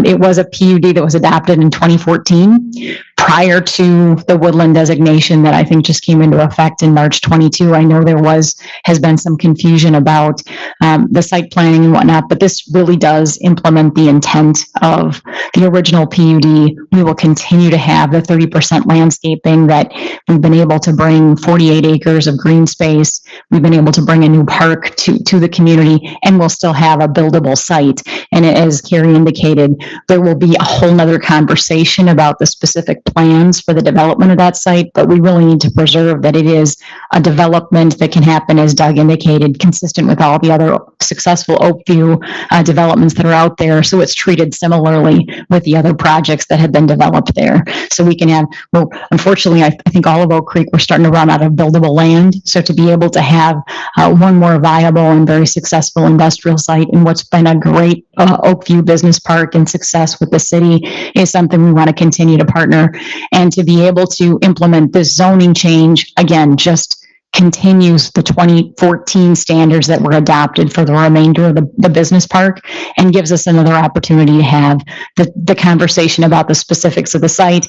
it was a PUD that was adopted in 2014 prior to the woodland designation that I think just came into effect in March 22. I know there has been some confusion about the site planning and whatnot, but this really does implement the intent of the original PUD. We will continue to have the 30% landscaping that we've been able to bring, 48 acres of green space. We've been able to bring a new park to the community, and we'll still have a buildable site. And as Carrie indicated, there will be a whole nother conversation about the specific plans for the development of that site, but we really need to preserve that it is a development that can happen, as Doug indicated, consistent with all the other successful Oakview developments that are out there. So it's treated similarly with the other projects that have been developed there. So we can have, well, unfortunately, I think all of Oak Creek, we're starting to run out of buildable land. So to be able to have one more viable and very successful industrial site in what's been a great Oakview Business Park and success with the city is something we want to continue to partner. And to be able to implement this zoning change, again, just continues the 2014 standards that were adopted for the remainder of the business park, and gives us another opportunity to have the conversation about the specifics of the site.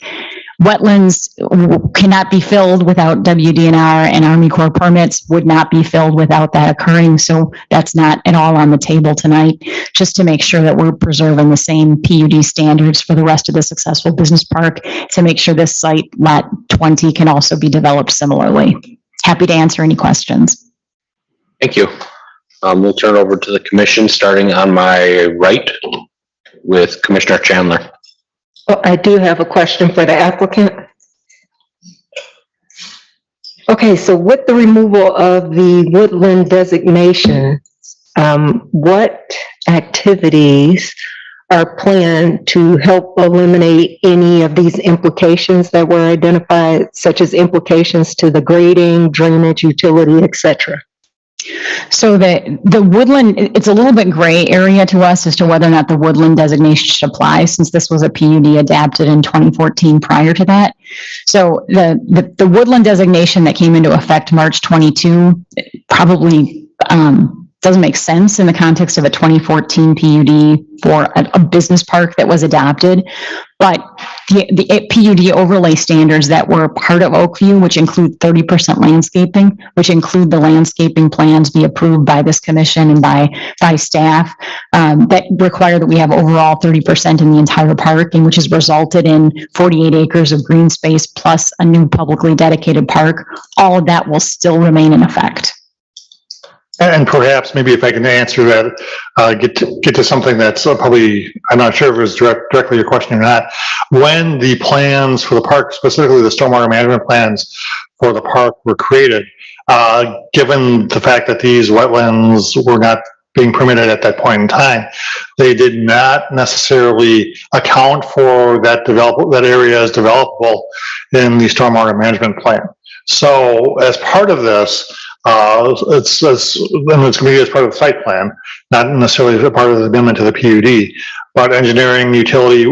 Wetlands cannot be filled without WDNR, and Army Corps permits would not be filled without that occurring. So that's not at all on the table tonight, just to make sure that we're preserving the same PUD standards for the rest of the successful business park, to make sure this site, Lot 20, can also be developed similarly. Happy to answer any questions. Thank you. We'll turn over to the commission, starting on my right with Commissioner Chandler. Well, I do have a question for the applicant. Okay, so with the removal of the woodland designation, what activities are planned to help eliminate any of these implications that were identified, such as implications to the grading, drainage, utility, etc.? So the woodland, it's a little bit gray area to us as to whether or not the woodland designation should apply, since this was a PUD adapted in 2014 prior to that. So the woodland designation that came into effect March 22 probably doesn't make sense in the context of a 2014 PUD for a business park that was adopted. But the PUD overlay standards that were part of Oakview, which include 30% landscaping, which include the landscaping plans be approved by this commission and by staff, that require that we have overall 30% in the entire park, and which has resulted in 48 acres of green space plus a new publicly dedicated park. All of that will still remain in effect. And perhaps maybe if I can answer that, get to something that's probably, I'm not sure if it was directly your question or not. When the plans for the park, specifically the stormwater management plans for the park, were created, given the fact that these wetlands were not being permitted at that point in time. They did not necessarily account for that area as developable in the stormwater management plan. So as part of this, it's going to be as part of the site plan, not necessarily as a part of the amendment to the PUD, but engineering utility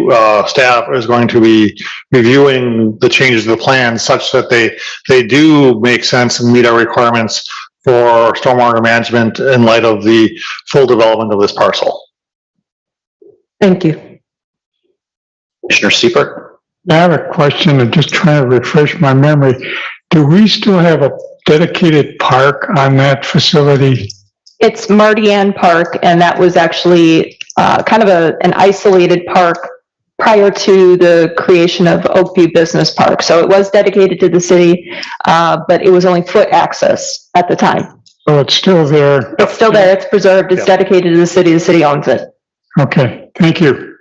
staff is going to be reviewing the changes to the plan such that they do make sense and meet our requirements for stormwater management in light of the full development of this parcel. Thank you. Commissioner Seibert? I have a question and just trying to refresh my memory. Do we still have a dedicated park on that facility? It's Marty Ann Park, and that was actually kind of an isolated park prior to the creation of Oakview Business Park. So it was dedicated to the city, but it was only foot access at the time. So it's still there? It's still there, it's preserved, it's dedicated to the city owns it. Okay, thank you.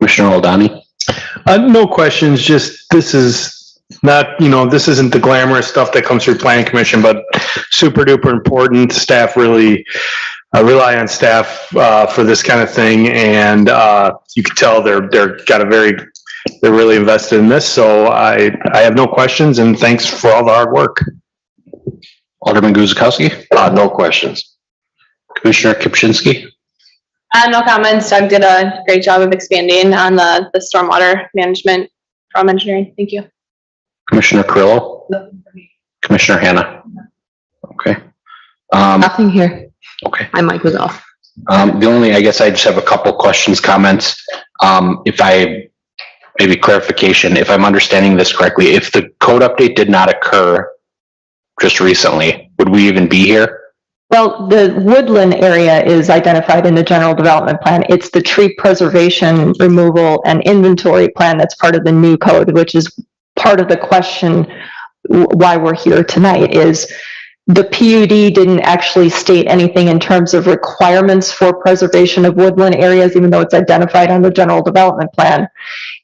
Commissioner O'Donnell? No questions, just this is not, this isn't the glamorous stuff that comes through planning commission, but super duper important. Staff really rely on staff for this kind of thing, and you can tell they're really invested in this. So I have no questions, and thanks for all the hard work. Alderman Guzekowski? No questions. Commissioner Kupczynski? No comments. Doug did a great job of expanding on the stormwater management from engineering. Thank you. Commissioner Carrillo? Commissioner Hannah? Okay. Nothing here. Okay. My mic was off. The only, I guess I just have a couple questions, comments. Maybe clarification, if I'm understanding this correctly, if the code update did not occur just recently, would we even be here? Well, the woodland area is identified in the general development plan. It's the tree preservation, removal, and inventory plan that's part of the new code, which is part of the question why we're here tonight is the PUD didn't actually state anything in terms of requirements for preservation of woodland areas, even though it's identified on the general development plan.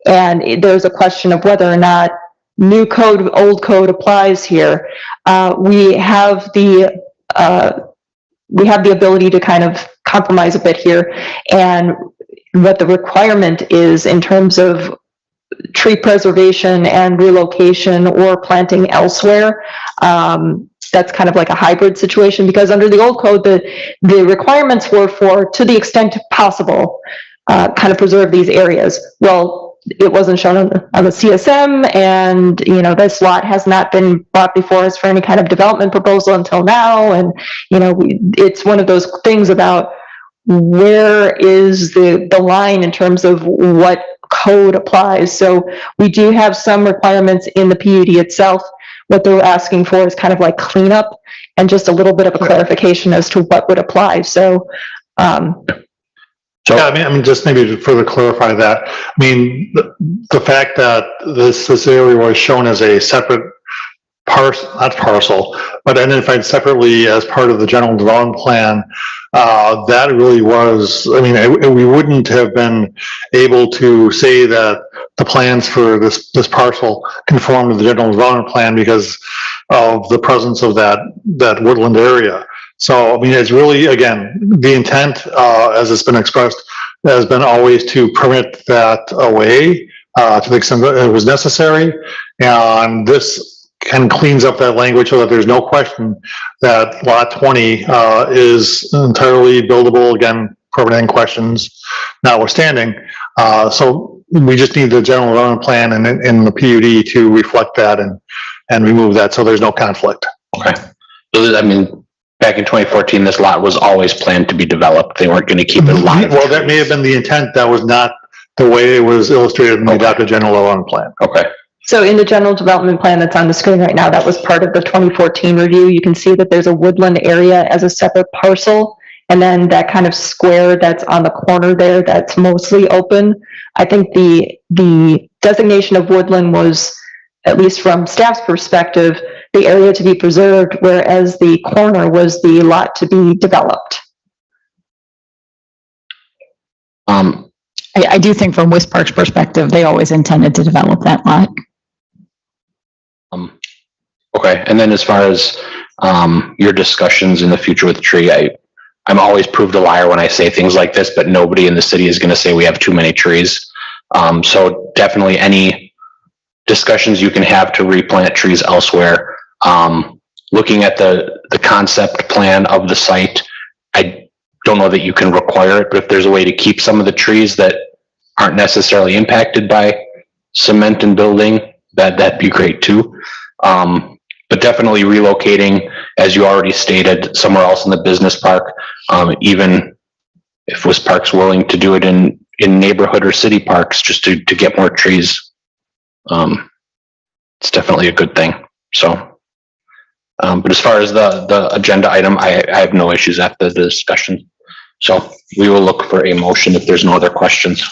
And there's a question of whether or not new code, old code applies here. We have the ability to kind of compromise a bit here, and what the requirement is in terms of tree preservation and relocation or planting elsewhere. That's kind of like a hybrid situation, because under the old code, the requirements were for, to the extent possible, kind of preserve these areas. Well, it wasn't shown on the CSM, and this lot has not been brought before us for any kind of development proposal until now. And it's one of those things about where is the line in terms of what code applies. So we do have some requirements in the PUD itself. What they're asking for is kind of like cleanup and just a little bit of a clarification as to what would apply. So, yeah, I mean, just maybe to further clarify that, I mean, the fact that this area was shown as a separate parcel, but identified separately as part of the general development plan, that really was, I mean, we wouldn't have been able to say that the plans for this parcel conform to the general development plan because of the presence of that woodland area. So, I mean, it's really, again, the intent, as it's been expressed, has been always to permit that away to the extent that it was necessary. And this kind of cleans up that language so that there's no question that lot 20 is entirely buildable, again, permitting questions notwithstanding. So we just need the general development plan and in the PUD to reflect that and remove that so there's no conflict. Okay. So, I mean, back in 2014, this lot was always planned to be developed. They weren't going to keep it live. Well, that may have been the intent. That was not the way it was illustrated in the adopted general development plan. Okay. So in the general development plan that's on the screen right now, that was part of the 2014 review. You can see that there's a woodland area as a separate parcel. And then that kind of square that's on the corner there, that's mostly open. I think the designation of woodland was, at least from staff's perspective, the area to be preserved, whereas the corner was the lot to be developed. I do think from West Park's perspective, they always intended to develop that lot. Okay, and then as far as your discussions in the future with tree, I'm always proved a liar when I say things like this, but nobody in the city is gonna say we have too many trees. So definitely any discussions you can have to replant trees elsewhere. Looking at the concept plan of the site, I don't know that you can require it, but if there's a way to keep some of the trees that aren't necessarily impacted by cement and building, that'd be great too. But definitely relocating, as you already stated, somewhere else in the business park, even if West Park's willing to do it in neighborhood or city parks, just to get more trees. It's definitely a good thing, so. But as far as the agenda item, I have no issues after the discussion. So we will look for a motion if there's no other questions.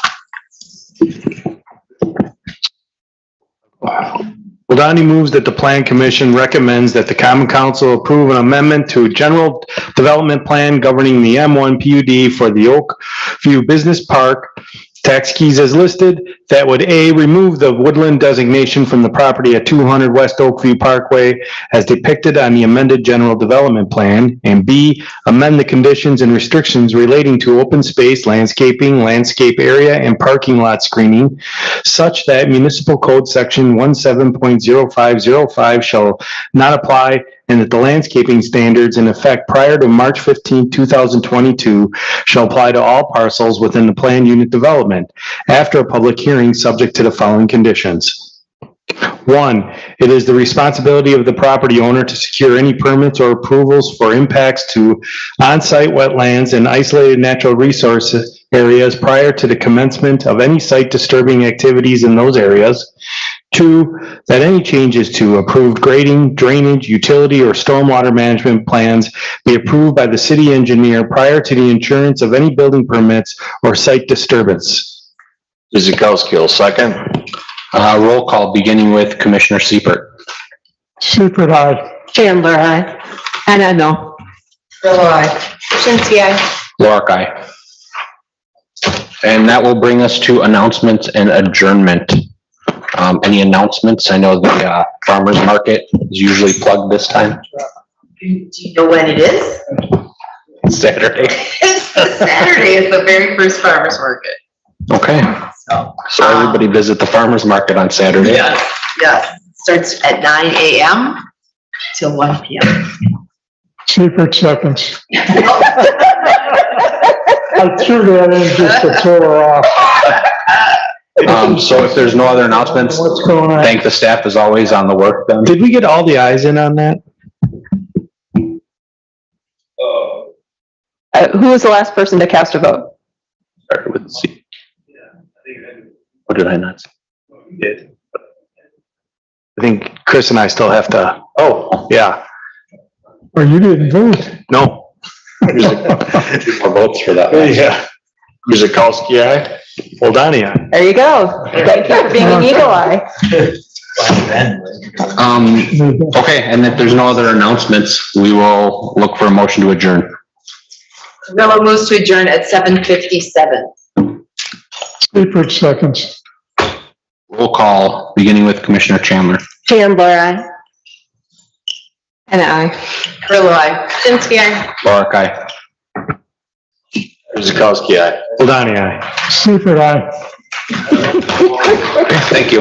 Ladani moves that the Plan Commission recommends that the Common Council approve an amendment to General Development Plan governing the M1 PUD for the Oakview Business Park. Tax keys as listed, that would A, remove the woodland designation from the property at 200 West Oakview Parkway as depicted on the amended general development plan, and B, amend the conditions and restrictions relating to open space, landscaping, landscape area, and parking lot screening, such that municipal code section 17.0505 shall not apply, and that the landscaping standards in effect prior to March 15, 2022 shall apply to all parcels within the planned unit development after a public hearing subject to the following conditions. 1, it is the responsibility of the property owner to secure any permits or approvals for impacts to on-site wetlands and isolated natural resource areas prior to the commencement of any site disturbing activities in those areas. 2, that any changes to approved grading, drainage, utility, or stormwater management plans be approved by the city engineer prior to the insurance of any building permits or site disturbance. Guzekowski will second. Roll call, beginning with Commissioner Seipert. Seifert, aye. Chandler, aye. And no. Grillo, aye. Krasinski, aye. Lorik, aye. And that will bring us to announcements and adjournment. Any announcements? I know the farmer's market is usually plugged this time. Do you know when it is? Saturday. It's Saturday is the very first farmer's market. Okay. So everybody visit the farmer's market on Saturday. Yes, yes. Starts at 9 a.m. till 1 p.m. Seifert seconds. I threw that in just to throw her off. So if there's no other announcements, What's going on? thank the staff as always on the work done. Did we get all the ayes in on that? Who was the last person to cast a vote? Started with C. What did I not say? I think Chris and I still have to, Oh, yeah, Well, you didn't vote. no. two more votes for that. Yeah. Guzekowski, aye. Ladani, aye. There you go. Thank you for being an eagle eye. Okay, and if there's no other announcements, we will look for a motion to adjourn. Grillo moves to adjourn at 7:57. Seifert seconds. Roll call, beginning with Commissioner Chandler. Chandler, aye. And aye. Grillo, aye. Krasinski, aye. Lorik, aye. Guzekowski, aye. Ladani, aye. Seifert, aye. Okay, thank you.